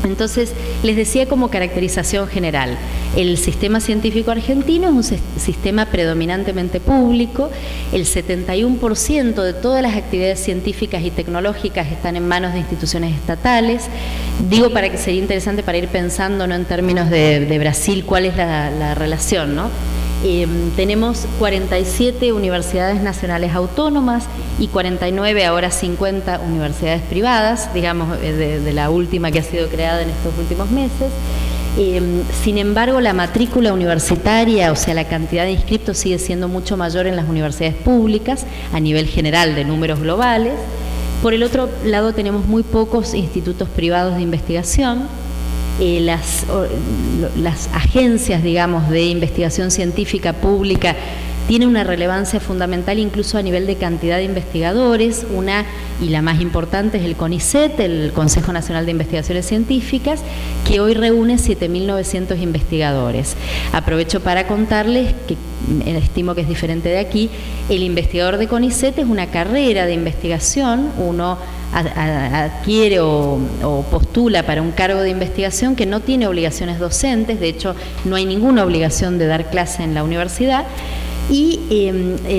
Entonces, les decía como caracterización general, el sistema científico argentino es un sistema predominantemente público, el 71% de todas las actividades científicas y tecnológicas están en manos de instituciones estatales. Digo para que sería interesante para ir pensando, ¿no?, en términos de Brasil, cuál es la relación, ¿no? Tenemos 47 universidades nacionales autónomas y 49, ahora 50 universidades privadas, digamos, de la última que ha sido creada en estos últimos meses. Sin embargo, la matrícula universitaria, o sea, la cantidad de inscriptos sigue siendo mucho mayor en las universidades públicas a nivel general de números globales. Por el otro lado, tenemos muy pocos institutos privados de investigación. Las agencias, digamos, de investigación científica pública tienen una relevancia fundamental incluso a nivel de cantidad de investigadores. Una, y la más importante, es el CONICET, el Consejo Nacional de Investigaciones Científicas, que hoy reúne 7.900 investigadores. Aprovecho para contarles que, estimo que es diferente de aquí, el investigador de CONICET es una carrera de investigación, uno adquiere o postula para un cargo de investigación que no tiene obligaciones docentes, de hecho no hay ninguna obligación de dar clase en la universidad, y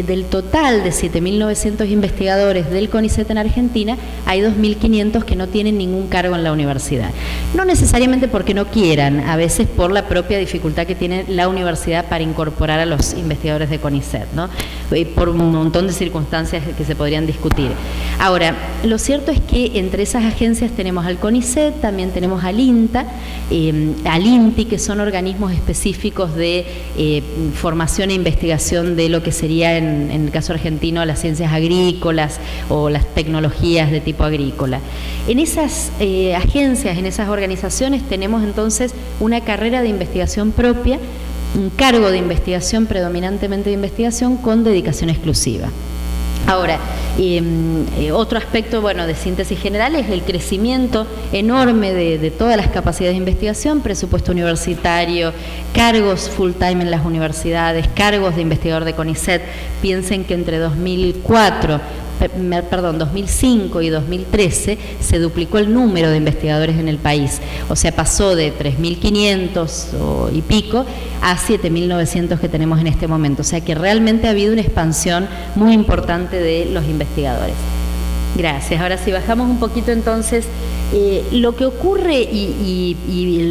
del total de 7.900 investigadores del CONICET en Argentina, hay 2.500 que no tienen ningún cargo en la universidad. No necesariamente porque no quieran, a veces por la propia dificultad que tiene la universidad para incorporar a los investigadores de CONICET, ¿no? Por un montón de circunstancias que se podrían discutir. Ahora, lo cierto es que entre esas agencias tenemos al CONICET, también tenemos al INTA, al INTI, que son organismos específicos de formación e investigación de lo que sería, en el caso argentino, las ciencias agrícolas o las tecnologías de tipo agrícola. En esas agencias, en esas organizaciones, tenemos entonces una carrera de investigación propia, un cargo de investigación, predominantemente de investigación, con dedicación exclusiva. Ahora, otro aspecto, bueno, de síntesis general es el crecimiento enorme de todas las capacidades de investigación, presupuesto universitario, cargos full time en las universidades, cargos de investigador de CONICET. Piensen que entre 2005 y 2013 se duplicó el número de investigadores en el país, o sea, pasó de 3.500 y pico a 7.900 que tenemos en este momento, o sea que realmente ha habido una expansión muy importante de los investigadores. Gracias. Ahora si bajamos un poquito entonces, lo que ocurre y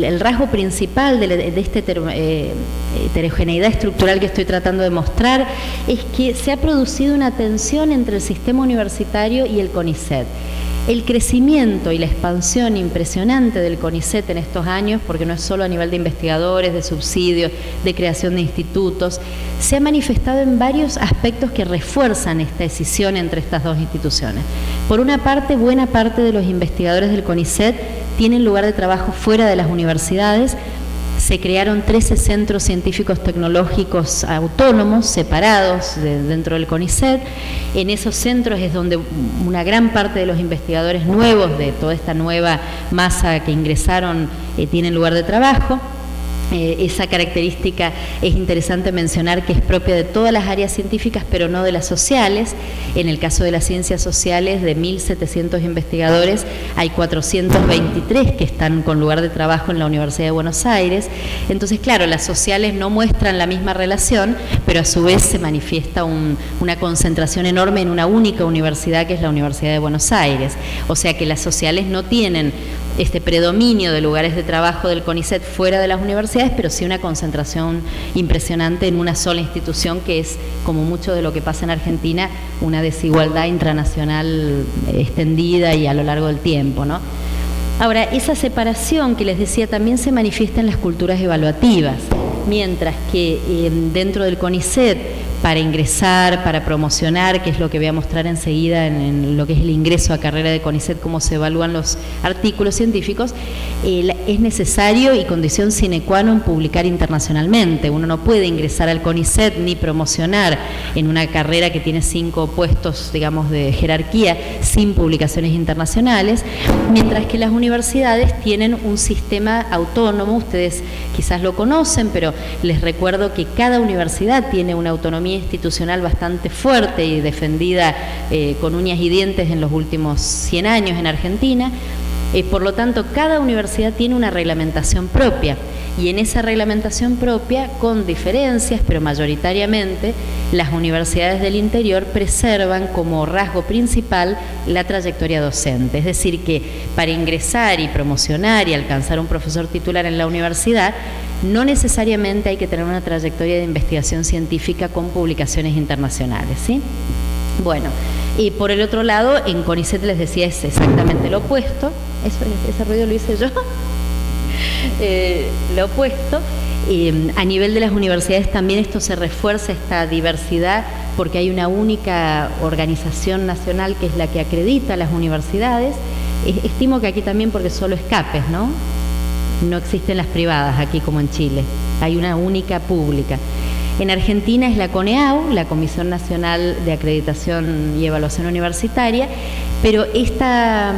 el rasgo principal de esta heterogeneidad estructural que estoy tratando de mostrar es que se ha producido una tensión entre el sistema universitario y el CONICET. El crecimiento y la expansión impresionante del CONICET en estos años, porque no es solo a nivel de investigadores, de subsidios, de creación de institutos, se ha manifestado en varios aspectos que refuerzan esta escisión entre estas dos instituciones. Por una parte, buena parte de los investigadores del CONICET tienen lugar de trabajo fuera de las universidades. Se crearon 13 centros científicos tecnológicos autónomos, separados dentro del CONICET. En esos centros es donde una gran parte de los investigadores nuevos, de toda esta nueva masa que ingresaron, tienen lugar de trabajo. Esa característica es interesante mencionar que es propia de todas las áreas científicas, pero no de las sociales. En el caso de las ciencias sociales, de 1.700 investigadores, hay 423 que están con lugar de trabajo en la Universidad de Buenos Aires. Entonces, claro, las sociales no muestran la misma relación, pero a su vez se manifiesta una concentración enorme en una única universidad, que es la Universidad de Buenos Aires. O sea que las sociales no tienen este predominio de lugares de trabajo del CONICET fuera de las universidades, pero sí una concentración impresionante en una sola institución, que es, como mucho de lo que pasa en Argentina, una desigualdad intranacional extendida y a lo largo del tiempo, ¿no? Ahora, esa separación que les decía también se manifiesta en las culturas evaluativas, mientras que dentro del CONICET, para ingresar, para promocionar, que es lo que voy a mostrar enseguida en lo que es el ingreso a carrera de CONICET, cómo se evalúan los artículos científicos, es necesario y condición sine qua non publicar internacionalmente. Uno no puede ingresar al CONICET ni promocionar en una carrera que tiene 5 puestos, digamos, de jerarquía sin publicaciones internacionales, mientras que las universidades tienen un sistema autónomo. Ustedes quizás lo conocen, pero les recuerdo que cada universidad tiene una autonomía institucional bastante fuerte y defendida con uñas y dientes en los últimos 100 años en Argentina. Por lo tanto, cada universidad tiene una reglamentación propia, y en esa reglamentación propia, con diferencias, pero mayoritariamente, las universidades del interior preservan como rasgo principal la trayectoria docente. Es decir, que para ingresar y promocionar y alcanzar un profesor titular en la universidad, no necesariamente hay que tener una trayectoria de investigación científica con publicaciones internacionales, ¿sí? Bueno, y por el otro lado, en CONICET les decía es exactamente lo opuesto. Ese ruido lo hice yo. Lo opuesto. A nivel de las universidades también esto se refuerza, esta diversidad, porque hay una única organización nacional que es la que acredita a las universidades. Estimo que aquí también, porque solo escapes, ¿no? No existen las privadas aquí como en Chile, hay una única pública. En Argentina es la CONEAU, la Comisión Nacional de Acreditación y Evaluación Universitaria, pero esta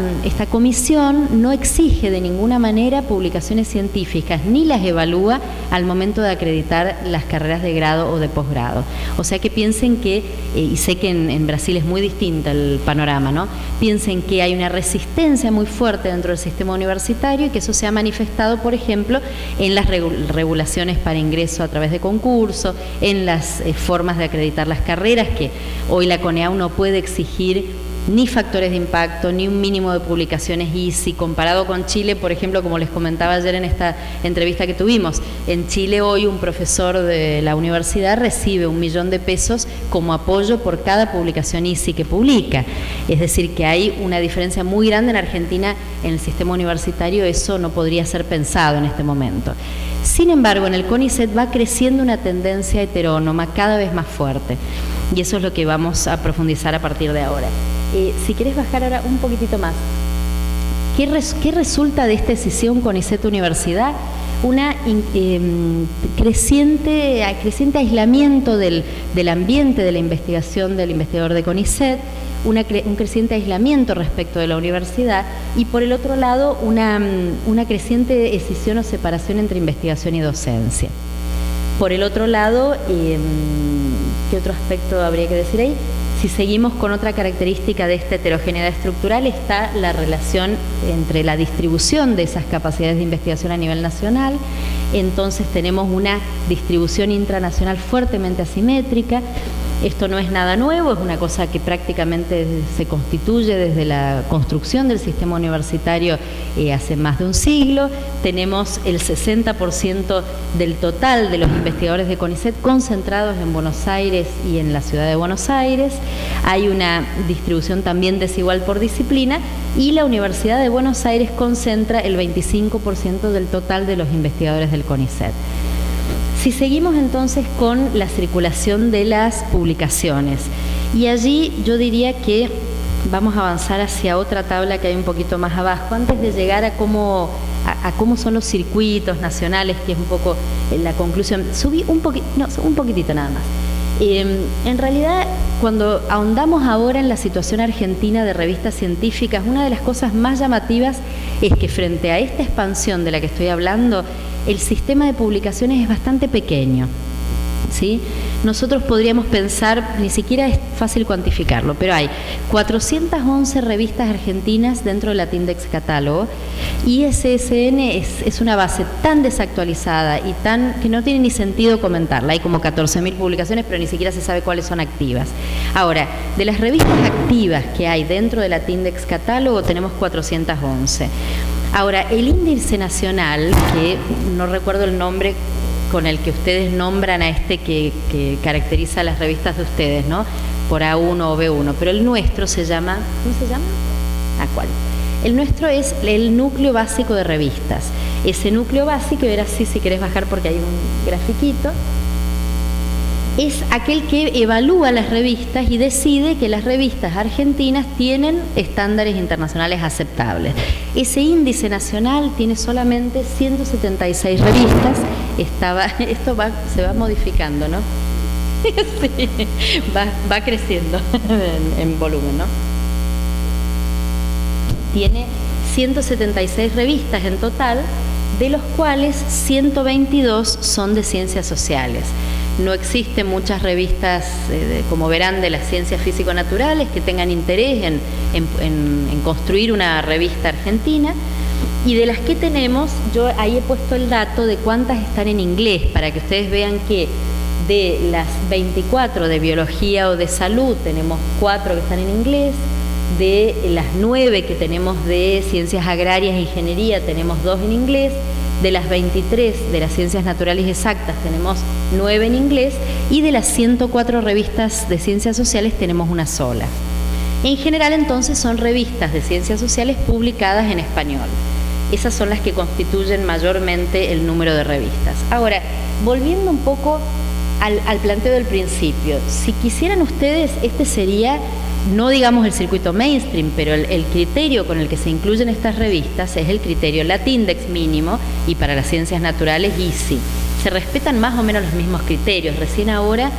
comisión no exige de ninguna manera publicaciones científicas, ni las evalúa al momento de acreditar las carreras de grado o de posgrado. O sea que piensen que, y sé que en Brasil es muy distinto el panorama, ¿no? Piensen que hay una resistencia muy fuerte dentro del sistema universitario, y que eso se ha manifestado, por ejemplo, en las regulaciones para ingreso a través de concurso, en las formas de acreditar las carreras, que hoy la CONEAU no puede exigir ni factores de impacto, ni un mínimo de publicaciones ISI, comparado con Chile, por ejemplo, como les comentaba ayer en esta entrevista que tuvimos. En Chile hoy un profesor de la universidad recibe $1.000.000 como apoyo por cada publicación ISI que publica. Es decir, que hay una diferencia muy grande. En Argentina, en el sistema universitario, eso no podría ser pensado en este momento. Sin embargo, en el CONICET va creciendo una tendencia heterónoma cada vez más fuerte. Y eso es lo que vamos a profundizar a partir de ahora. Si querés bajar ahora un poquitito más. ¿Qué resulta de esta decisión CONICET Universidad? Una creciente aislamiento del ambiente de la investigación del investigador de CONICET, un creciente aislamiento respecto de la universidad, y por el otro lado una creciente escisión o separación entre investigación y docencia. Por el otro lado, ¿qué otro aspecto habría que decir ahí? Si seguimos con otra característica de esta heterogeneidad estructural, está la relación entre la distribución de esas capacidades de investigación a nivel nacional. Entonces tenemos una distribución intranacional fuertemente asimétrica. Esto no es nada nuevo, es una cosa que prácticamente se constituye desde la construcción del sistema universitario hace más de un siglo. Tenemos el 60% del total de los investigadores de CONICET concentrados en Buenos Aires y en la ciudad de Buenos Aires. Hay una distribución también desigual por disciplina, y la Universidad de Buenos Aires concentra el 25% del total de los investigadores del CONICET. Si seguimos entonces con la circulación de las publicaciones, y allí yo diría que vamos a avanzar hacia otra tabla que hay un poquito más abajo, antes de llegar a cómo son los circuitos nacionales, que es un poco la conclusión. Subí un poquitito nada más. En realidad, cuando ahondamos ahora en la situación argentina de revistas científicas, una de las cosas más llamativas es que frente a esta expansión de la que estoy hablando, el sistema de publicaciones es bastante pequeño, ¿sí? Nosotros podríamos pensar, ni siquiera es fácil cuantificarlo, pero hay 411 revistas argentinas dentro del Latindex Catálogo, y SSN es una base tan desactualizada y que no tiene ni sentido comentarla. Hay como 14.000 publicaciones, pero ni siquiera se sabe cuáles son activas. Ahora, de las revistas activas que hay dentro del Latindex Catálogo, tenemos 411. Ahora, el índice nacional, que no recuerdo el nombre con el que ustedes nombran a este que caracteriza las revistas de ustedes, ¿no? Por A1 o B1, pero el nuestro se llama, ¿cómo se llama? ¿A cuál? El nuestro es el núcleo básico de revistas. Ese núcleo básico, y verás si querés bajar porque hay un grafiquito, es aquel que evalúa las revistas y decide que las revistas argentinas tienen estándares internacionales aceptables. Ese índice nacional tiene solamente 176 revistas. Esto se va modificando, ¿no? Sí, va creciendo en volumen, ¿no? Tiene 176 revistas en total, de los cuales 122 son de ciencias sociales. No existen muchas revistas, como verán, de las ciencias físico-naturales que tengan interés en construir una revista argentina. Y de las que tenemos, yo ahí he puesto el dato de cuántas están en inglés, para que ustedes vean que de las 24 de biología o de salud, tenemos 4 que están en inglés. De las 9 que tenemos de ciencias agrarias e ingeniería, tenemos 2 en inglés. De las 23 de las ciencias naturales exactas, tenemos 9 en inglés, y de las 104 revistas de ciencias sociales tenemos una sola. En general, entonces, son revistas de ciencias sociales publicadas en español. Esas son las que constituyen mayormente el número de revistas. Ahora, volviendo un poco al planteo del principio, si quisieran ustedes, este sería, no digamos el circuito mainstream, pero el criterio con el que se incluyen estas revistas es el criterio Latindex mínimo, y para las ciencias naturales ISI. Se respetan más o menos los mismos criterios. Recién ahora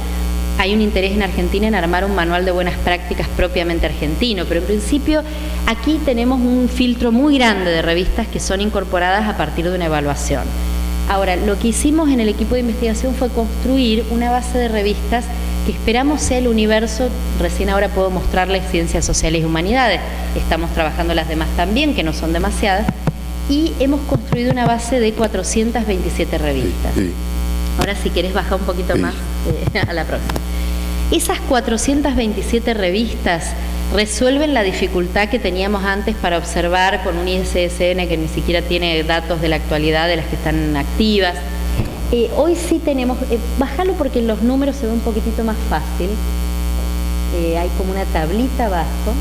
hay un interés en Argentina en armar un manual de buenas prácticas propiamente argentino, pero en principio aquí tenemos un filtro muy grande de revistas que son incorporadas a partir de una evaluación. Ahora, lo que hicimos en el equipo de investigación fue construir una base de revistas que esperamos sea el universo. Recién ahora puedo mostrarles ciencias sociales y humanidades, estamos trabajando las demás también, que no son demasiadas, y hemos construido una base de 427 revistas. Sí. Ahora, si querés bajar un poquito más. a la próxima. Esas 427 revistas resuelven la dificultad que teníamos antes para observar con un ISSN que ni siquiera tiene datos de la actualidad de las que están activas. Hoy sí tenemos, bájalo porque los números se ven un poquitito más fácil. Hay como una tablita abajo.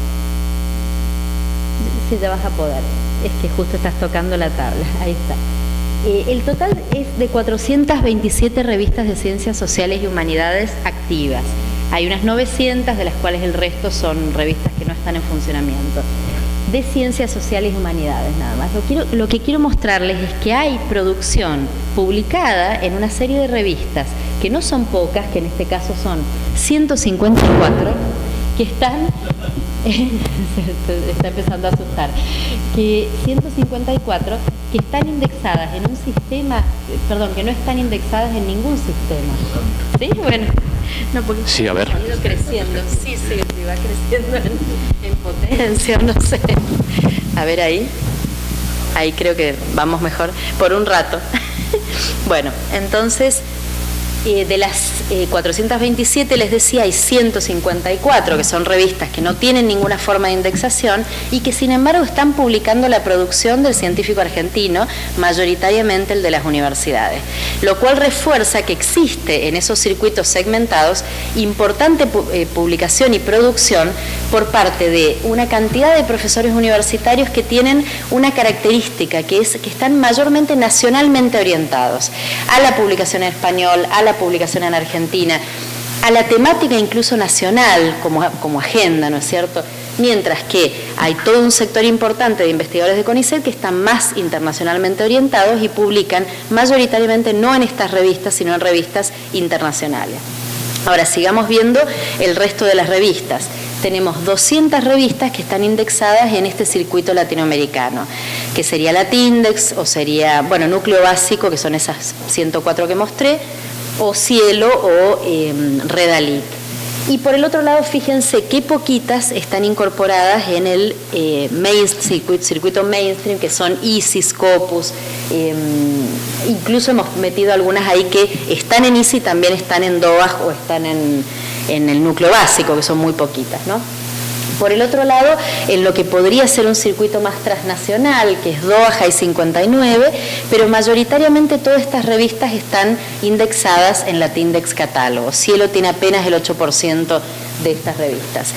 Si ya vas a poder, es que justo estás tocando la tabla, ahí está. El total es de 427 revistas de ciencias sociales y humanidades activas. Hay unas 900, de las cuales el resto son revistas que no están en funcionamiento. De ciencias sociales y humanidades nada más. Lo que quiero mostrarles es que hay producción publicada en una serie de revistas, que no son pocas, que en este caso son 154, que están... está empezando a asustar, que 154 que están indexadas en un sistema, perdón, que no están indexadas en ningún sistema. ¿Sí? Bueno, no, porque sí, a ver. Ha ido creciendo, sí, va creciendo en potencia, no sé. A ver ahí creo que vamos mejor, por un rato. Bueno, entonces... de las 427, les decía, hay 154 que son revistas que no tienen ninguna forma de indexación y que sin embargo están publicando la producción del científico argentino, mayoritariamente el de las universidades, lo cual refuerza que existe en esos circuitos segmentados importante publicación y producción por parte de una cantidad de profesores universitarios que tienen una característica, que es que están mayormente nacionalmente orientados a la publicación en español, a la publicación en Argentina, a la temática incluso nacional como agenda, ¿no es cierto? Mientras que hay todo un sector importante de investigadores de CONICET que están más internacionalmente orientados y publican mayoritariamente no en estas revistas, sino en revistas internacionales. Ahora, sigamos viendo el resto de las revistas. Tenemos 200 revistas que están indexadas en este circuito latinoamericano, que sería Latindex, o sería, bueno, Núcleo Básico, que son esas 104 que mostré, o Cielo o Redalit. Y por el otro lado, fíjense qué poquitas están incorporadas en el circuito mainstream, que son ICI, Scopus, incluso hemos metido algunas ahí que están en ICI, también están en DOAJ o están en el núcleo básico, que son muy poquitas, ¿no? Por el otro lado, en lo que podría ser un circuito más transnacional, que es DOAJ, hay 59, pero mayoritariamente todas estas revistas están indexadas en Latindex Catálogo. Cielo tiene apenas el 8% de estas revistas.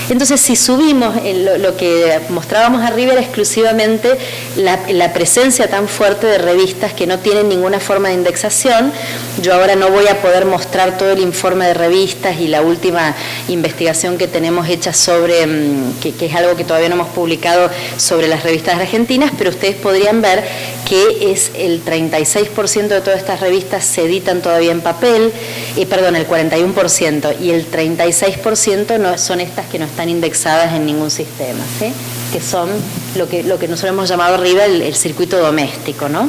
Entonces, si subimos lo que mostrábamos arriba era exclusivamente la presencia tan fuerte de revistas que no tienen ninguna forma de indexación. Yo ahora no voy a poder mostrar todo el informe de revistas y la última investigación que tenemos hecha sobre, que es algo que todavía no hemos publicado, sobre las revistas argentinas, pero ustedes podrían ver que es el 36% de todas estas revistas se editan todavía en papel, el 41%, y el 36% no, son estas que no están indexadas en ningún sistema, ¿sí? Que son lo que nosotros hemos llamado arriba el circuito doméstico, ¿no?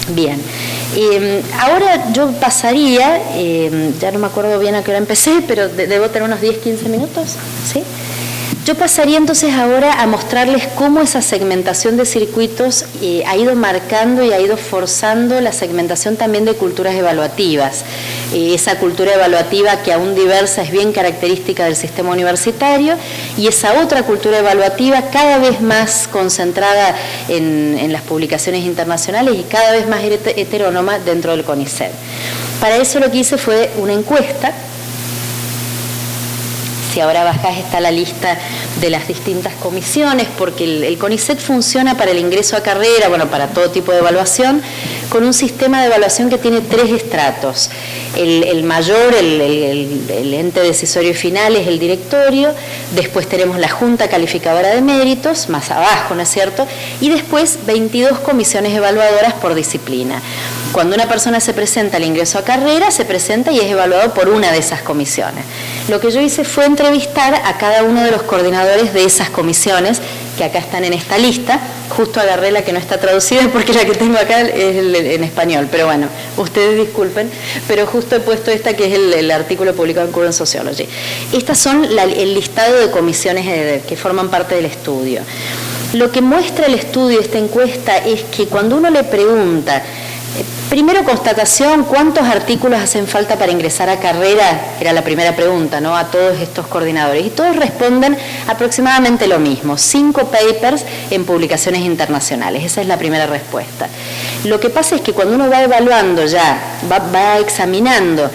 Bien, ahora yo pasaría, ya no me acuerdo bien a qué hora empecé, pero debo tener unos 10-15 minutos, ¿sí? Yo pasaría entonces ahora a mostrarles cómo esa segmentación de circuitos ha ido marcando y ha ido forzando la segmentación también de culturas evaluativas. Esa cultura evaluativa que aún diversa es bien característica del sistema universitario, y esa otra cultura evaluativa cada vez más concentrada en las publicaciones internacionales y cada vez más heterónoma dentro del CONICET. Para eso lo que hice fue una encuesta. Si ahora bajás está la lista de las distintas comisiones, porque el CONICET funciona para el ingreso a carrera, bueno, para todo tipo de evaluación, con un sistema de evaluación que tiene 3 estratos. El mayor, el ente decisorio final, es el directorio, después tenemos la Junta Calificadora de Méritos, más abajo, ¿no es cierto? Y después 22 comisiones evaluadoras por disciplina. Cuando una persona se presenta al ingreso a carrera, se presenta y es evaluado por una de esas comisiones. Lo que yo hice fue entrevistar a cada uno de los coordinadores de esas comisiones, que acá están en esta lista. Justo agarré la que no está traducida porque la que tengo acá es en español, pero bueno, ustedes disculpen, pero justo he puesto esta que es el artículo publicado en Current Sociology. Estas son el listado de comisiones que forman parte del estudio. Lo que muestra el estudio, esta encuesta, es que cuando uno le pregunta Primero, constatación, ¿cuántos artículos hacen falta para ingresar a carrera? Era la primera pregunta, ¿no?, a todos estos coordinadores. Y todos responden aproximadamente lo mismo, 5 papers en publicaciones internacionales. Esa es la primera respuesta. Lo que pasa es que cuando uno va evaluando ya, va examinando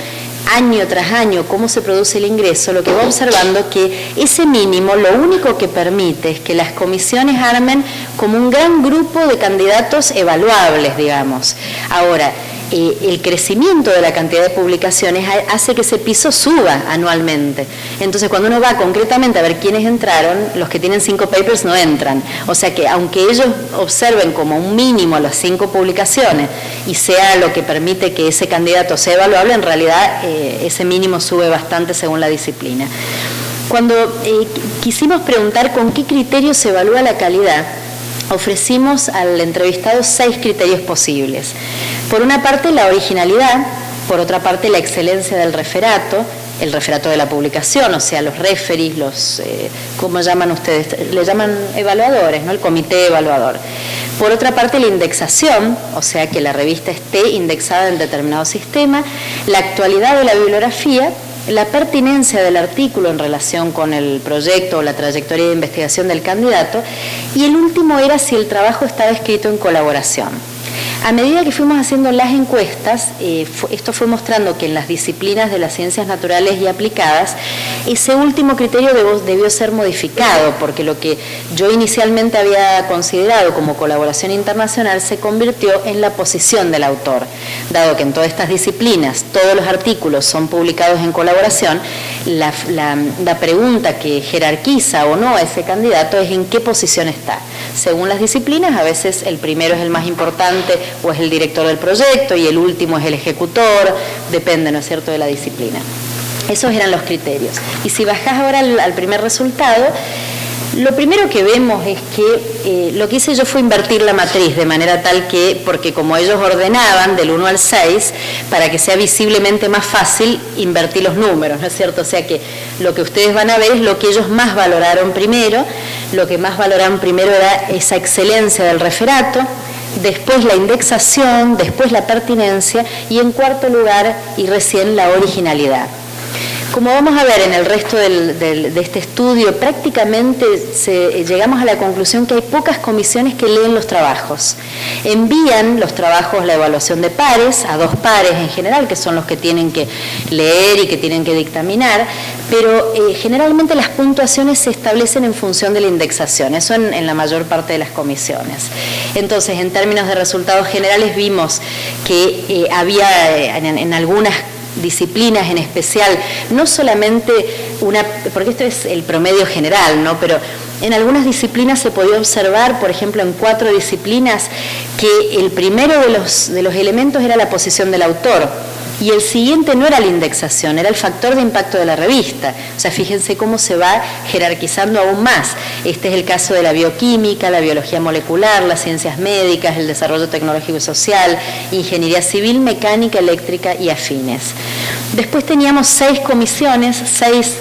año tras año cómo se produce el ingreso, lo que va observando que ese mínimo lo único que permite es que las comisiones armen como un gran grupo de candidatos evaluables, digamos. Ahora, el crecimiento de la cantidad de publicaciones hace que ese piso suba anualmente. Entonces, cuando uno va concretamente a ver quiénes entraron, los que tienen 5 papers no entran. O sea que, aunque ellos observen como un mínimo las 5 publicaciones y sea lo que permite que ese candidato sea evaluable, en realidad ese mínimo sube bastante según la disciplina. Cuando quisimos preguntar con qué criterio se evalúa la calidad, ofrecimos al entrevistado 6 criterios posibles. Por una parte, la originalidad; por otra parte, la excelencia del referato, el referato de la publicación, o sea, los referees, los, ¿cómo llaman ustedes? Le llaman evaluadores, ¿no?, el comité evaluador. Por otra parte, la indexación, o sea, que la revista esté indexada en determinado sistema; la actualidad de la bibliografía; la pertinencia del artículo en relación con el proyecto o la trayectoria de investigación del candidato; y el último era si el trabajo estaba escrito en colaboración. A medida que fuimos haciendo las encuestas, esto fue mostrando que en las disciplinas de las ciencias naturales y aplicadas, ese último criterio debió ser modificado, porque lo que yo inicialmente había considerado como colaboración internacional se convirtió en la posición del autor. Dado que en todas estas disciplinas todos los artículos son publicados en colaboración, la pregunta que jerarquiza o no a ese candidato es en qué posición está. Según las disciplinas, a veces el primero es el más importante o es el director del proyecto y el último es el ejecutor, depende, ¿no es cierto?, de la disciplina. Esos eran los criterios. Y si bajás ahora al primer resultado, lo primero que vemos es que lo que hice yo fue invertir la matriz de manera tal que, porque como ellos ordenaban del 1 al 6, para que sea visiblemente más fácil, invertí los números, ¿no es cierto? O sea que lo que ustedes van a ver es lo que ellos más valoraron primero. Lo que más valoraron primero era esa excelencia del referato, después la indexación, después la pertinencia y en cuarto lugar y recién la originalidad. Como vamos a ver en el resto de este estudio, prácticamente llegamos a la conclusión que hay pocas comisiones que leen los trabajos. Envían los trabajos, la evaluación de pares, a 2 pares en general, que son los que tienen que leer y que tienen que dictaminar, pero generalmente las puntuaciones se establecen en función de la indexación, eso en la mayor parte de las comisiones. Entonces, en términos de resultados generales, vimos que había en algunas disciplinas en especial, no solamente porque esto es el promedio general, ¿no?, pero en algunas disciplinas se podía observar, por ejemplo, en 4 disciplinas, que el primero de los elementos era la posición del autor, y el siguiente no era la indexación, era el factor de impacto de la revista. O sea, fíjense cómo se va jerarquizando aún más. Este es el caso de la bioquímica, la biología molecular, las ciencias médicas, el desarrollo tecnológico y social, ingeniería civil, mecánica, eléctrica y afines. Después teníamos 6 comisiones, 6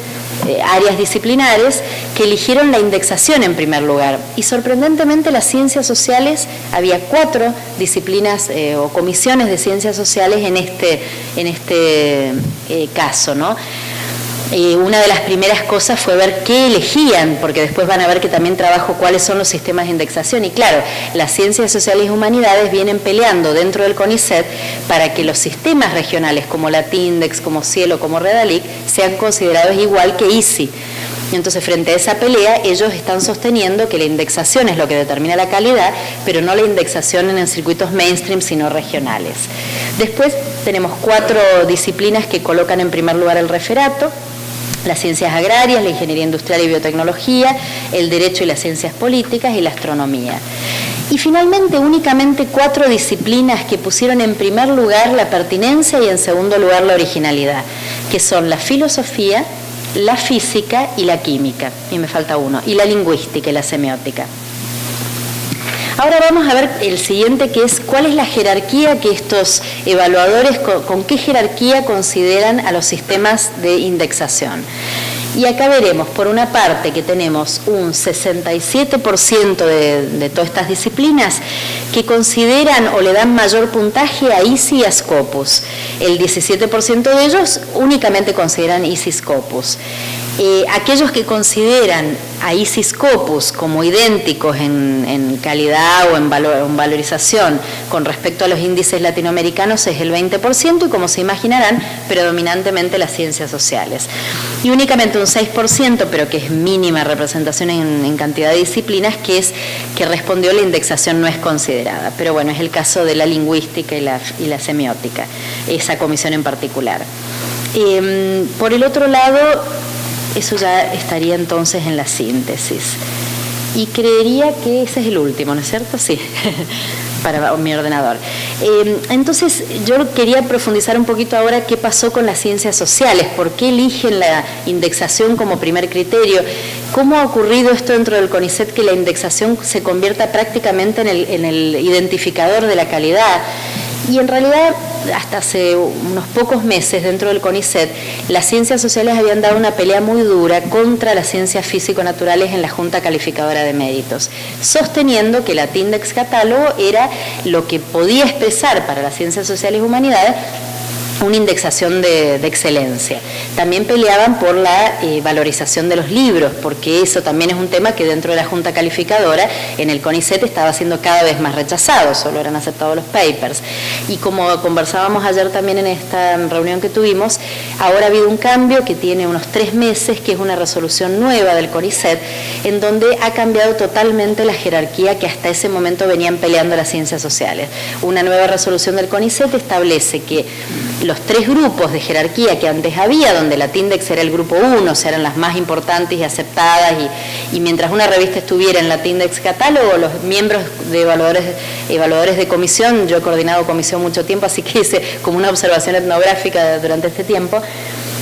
áreas disciplinares que eligieron la indexación en primer lugar. Y sorprendentemente las ciencias sociales, había 4 disciplinas o comisiones de ciencias sociales en este caso, ¿no? Una de las primeras cosas fue ver qué elegían, porque después van a ver que también trabajo cuáles son los sistemas de indexación. Y claro, las ciencias sociales y humanidades vienen peleando dentro del CONICET para que los sistemas regionales como Latindex, como Cielo, como Redalic, sean considerados igual que ICI. Entonces, frente a esa pelea, ellos están sosteniendo que la indexación es lo que determina la calidad, pero no la indexación en circuitos mainstream, sino regionales. Después tenemos 4 disciplinas que colocan en primer lugar el referato: las ciencias agrarias, la ingeniería industrial y biotecnología, el derecho y las ciencias políticas y la astronomía. Y finalmente, únicamente 4 disciplinas que pusieron en primer lugar la pertinencia y en segundo lugar la originalidad, que son la filosofía, la física y la química, y me falta uno, y la lingüística y la semiótica. Ahora vamos a ver el siguiente, que es cuál es la jerarquía que estos evaluadores, con qué jerarquía consideran a los sistemas de indexación. Y acá veremos, por una parte, que tenemos un 67% de todas estas disciplinas que consideran o le dan mayor puntaje a ICI y a Scopus. El 17% de ellos únicamente consideran ICI y Scopus. Aquellos que consideran a ICI y Scopus como idénticos en calidad o en valorización con respecto a los índices latinoamericanos es el 20% y, como se imaginarán, predominantemente las ciencias sociales. Y únicamente un 6%, pero que es mínima representación en cantidad de disciplinas, que respondió la indexación no es considerada. Pero bueno, es el caso de la lingüística y la semiótica, esa comisión en particular. Por el otro lado, eso ya estaría entonces en la síntesis. Y creería que ese es el último, ¿no es cierto? Sí, para mi ordenador. Entonces, yo quería profundizar un poquito ahora qué pasó con las ciencias sociales, por qué eligen la indexación como primer criterio, cómo ha ocurrido esto dentro del CONICET, que la indexación se convierta prácticamente en el identificador de la calidad. Y en realidad, hasta hace unos pocos meses dentro del CONICET, las ciencias sociales habían dado una pelea muy dura contra las ciencias físico-naturales en la Junta Calificadora de Méritos, sosteniendo que la Tindex Catálogo era lo que podía expresar para las ciencias sociales y humanidades una indexación de excelencia. También peleaban por la valorización de los libros, porque eso también es un tema que dentro de la Junta Calificadora en el CONICET estaba siendo cada vez más rechazado, solo eran aceptados los papers. Y como conversábamos ayer también en esta reunión que tuvimos, ahora ha habido un cambio que tiene unos 3 meses, que es una resolución nueva del CONICET, en donde ha cambiado totalmente la jerarquía que hasta ese momento venían peleando las ciencias sociales. Una nueva resolución del CONICET establece que los 3 grupos de jerarquía que antes había, donde la Tindex era el grupo 1, o sea, eran las más importantes y aceptadas, y mientras una revista estuviera en la Tindex Catálogo, los miembros de evaluadores de comisión, yo he coordinado comisión mucho tiempo, así que hice como una observación etnográfica durante este tiempo,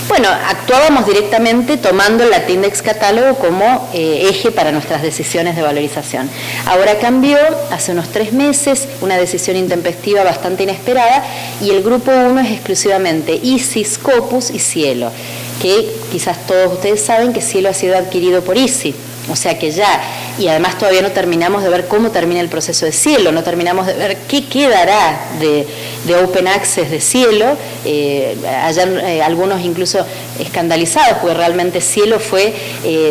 bueno, actuábamos directamente tomando la Tindex Catálogo como eje para nuestras decisiones de valorización. Ahora cambió, hace unos 3 meses, una decisión intempestiva bastante inesperada, y el grupo 1 es exclusivamente ICI, Scopus y Cielo, que quizás todos ustedes saben que Cielo ha sido adquirido por ICI. O sea que ya, y además todavía no terminamos de ver cómo termina el proceso de Cielo, no terminamos de ver qué quedará de Open Access de Cielo, hayan algunos incluso escandalizados, porque realmente Cielo fue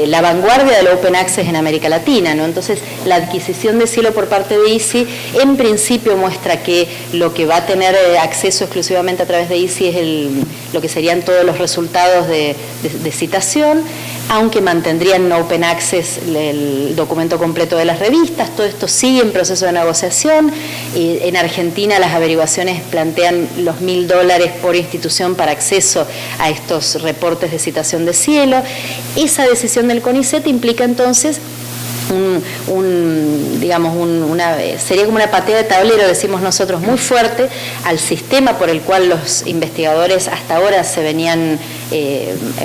la vanguardia del Open Access en América Latina, ¿no? Entonces, la adquisición de Cielo por parte de ICI, en principio muestra que lo que va a tener acceso exclusivamente a través de ICI es lo que serían todos los resultados de citación, aunque mantendrían Open Access el documento completo de las revistas. Todo esto sigue en proceso de negociación. En Argentina las averiguaciones plantean los $1.000 por institución para acceso a estos reportes de citación de Cielo. Esa decisión del CONICET implica entonces sería como una patada de tablero, decimos nosotros, muy fuerte al sistema por el cual los investigadores hasta ahora se venían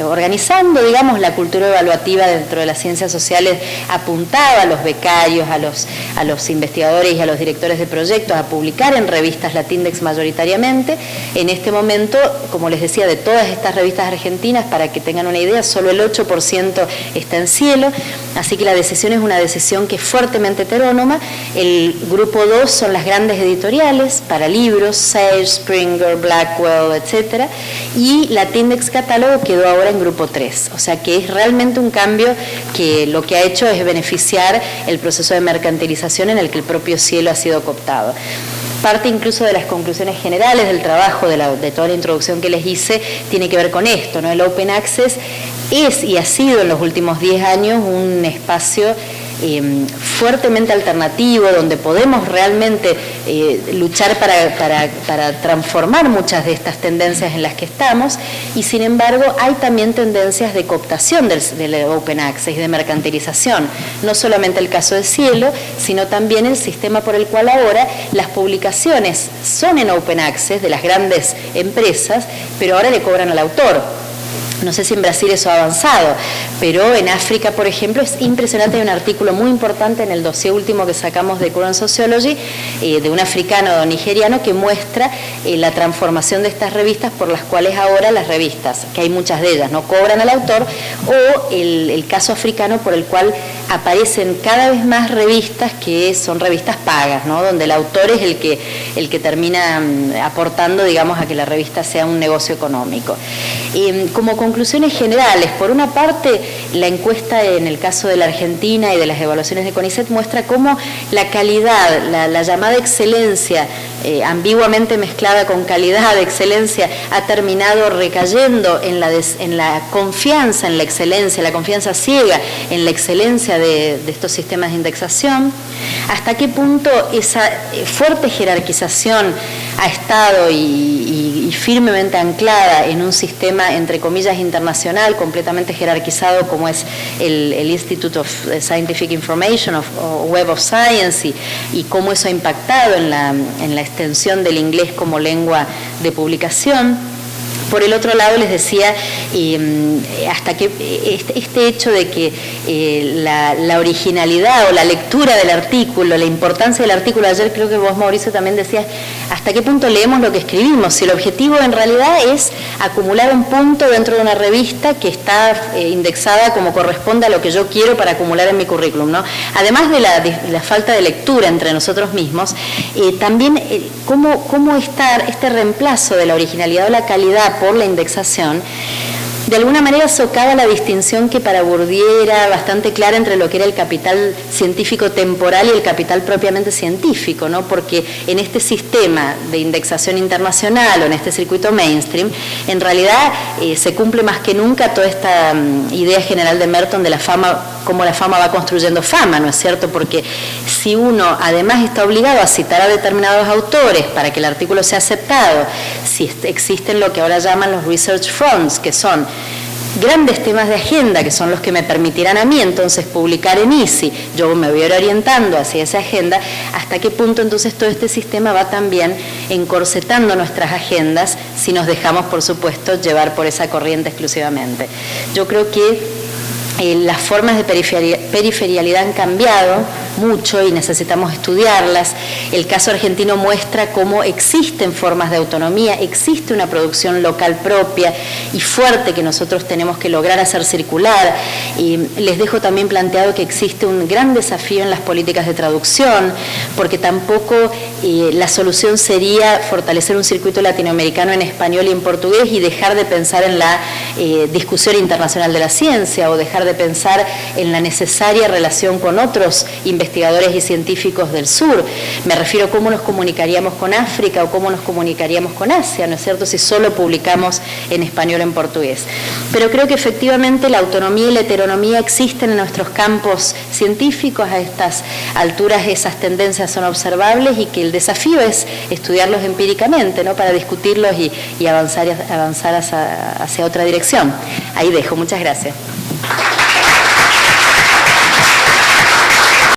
organizando. Digamos, la cultura evaluativa dentro de las ciencias sociales apuntaba a los becarios, a los investigadores y a los directores de proyectos a publicar en revistas la Tindex mayoritariamente. En este momento, como les decía, de todas estas revistas argentinas, para que tengan una idea, solo el 8% está en Cielo, así que la decisión es una decisión que es fuertemente heterónoma. El grupo 2 son las grandes editoriales para libros, Sage, Springer, Blackwell, etc. Y la Tindex Catálogo quedó ahora en grupo 3. O sea que es realmente un cambio que lo que ha hecho es beneficiar el proceso de mercantilización en el que el propio Cielo ha sido cooptado. Parte incluso de las conclusiones generales del trabajo, de toda la introducción que les hice, tiene que ver con esto, ¿no? El Open Access es y ha sido en los últimos 10 años un espacio fuertemente alternativo, donde podemos realmente luchar para transformar muchas de estas tendencias en las que estamos, y sin embargo hay también tendencias de cooptación del Open Access y de mercantilización, no solamente el caso de Cielo, sino también el sistema por el cual ahora las publicaciones son en Open Access de las grandes empresas, pero ahora le cobran al autor. No sé si en Brasil eso ha avanzado, pero en África, por ejemplo, es impresionante. Hay un artículo muy importante en el dossier último que sacamos de Current Sociology, de un africano nigeriano, que muestra la transformación de estas revistas, por las cuales ahora las revistas, que hay muchas de ellas, no cobran al autor, o el caso africano por el cual aparecen cada vez más revistas que son revistas pagas, ¿no? Donde el autor es el que termina aportando, digamos, a que la revista sea un negocio económico. Como conclusiones generales, por una parte, la encuesta en el caso de la Argentina y de las evaluaciones de CONICET muestra cómo la calidad, la llamada excelencia, ambiguamente mezclada con calidad de excelencia, ha terminado recayendo en la confianza en la excelencia, la confianza ciega en la excelencia de estos sistemas de indexación. Hasta qué punto esa fuerte jerarquización ha estado y firmemente anclada en un sistema, entre comillas, internacional, completamente jerarquizado, como es el Institute of Scientific Information o Web of Science, y cómo eso ha impactado en la extensión del inglés como lengua de publicación. Por el otro lado, les decía, hasta que este hecho de que la originalidad o la lectura del artículo, la importancia del artículo, ayer creo que vos, Mauricio, también decías, hasta qué punto leemos lo que escribimos, si el objetivo en realidad es acumular un punto dentro de una revista que está indexada como corresponde a lo que yo quiero para acumular en mi currículum, ¿no? Además de la falta de lectura entre nosotros mismos, también cómo este reemplazo de la originalidad o la calidad por la indexación, de alguna manera socava la distinción que para Bourdieu era bastante clara entre lo que era el capital científico temporal y el capital propiamente científico, ¿no? Porque en este sistema de indexación internacional o en este circuito mainstream, en realidad se cumple más que nunca toda esta idea general de Merton de la fama, cómo la fama va construyendo fama, ¿no es cierto? Porque si uno además está obligado a citar a determinados autores para que el artículo sea aceptado, si existen lo que ahora llaman los research fronts, que son grandes temas de agenda, que son los que me permitirán a mí entonces publicar en ISI, yo me voy a ir orientando hacia esa agenda, hasta qué punto entonces todo este sistema va también encorsetando nuestras agendas si nos dejamos, por supuesto, llevar por esa corriente exclusivamente. Yo creo que las formas de periferialidad han cambiado mucho y necesitamos estudiarlas. El caso argentino muestra cómo existen formas de autonomía, existe una producción local propia y fuerte que nosotros tenemos que lograr hacer circular. Les dejo también planteado que existe un gran desafío en las políticas de traducción, porque tampoco la solución sería fortalecer un circuito latinoamericano en español y en portugués y dejar de pensar en la discusión internacional de la ciencia o dejar de pensar en la necesaria relación con otros investigadores y científicos del sur. Me refiero a cómo nos comunicaríamos con África o cómo nos comunicaríamos con Asia, ¿no es cierto?, si solo publicamos en español o en portugués. Pero creo que efectivamente la autonomía y la heteronomía existen en nuestros campos científicos. A estas alturas esas tendencias son observables y que el desafío es estudiarlos empíricamente, ¿no?, para discutirlos y avanzar hacia otra dirección. Ahí dejo. Muchas gracias.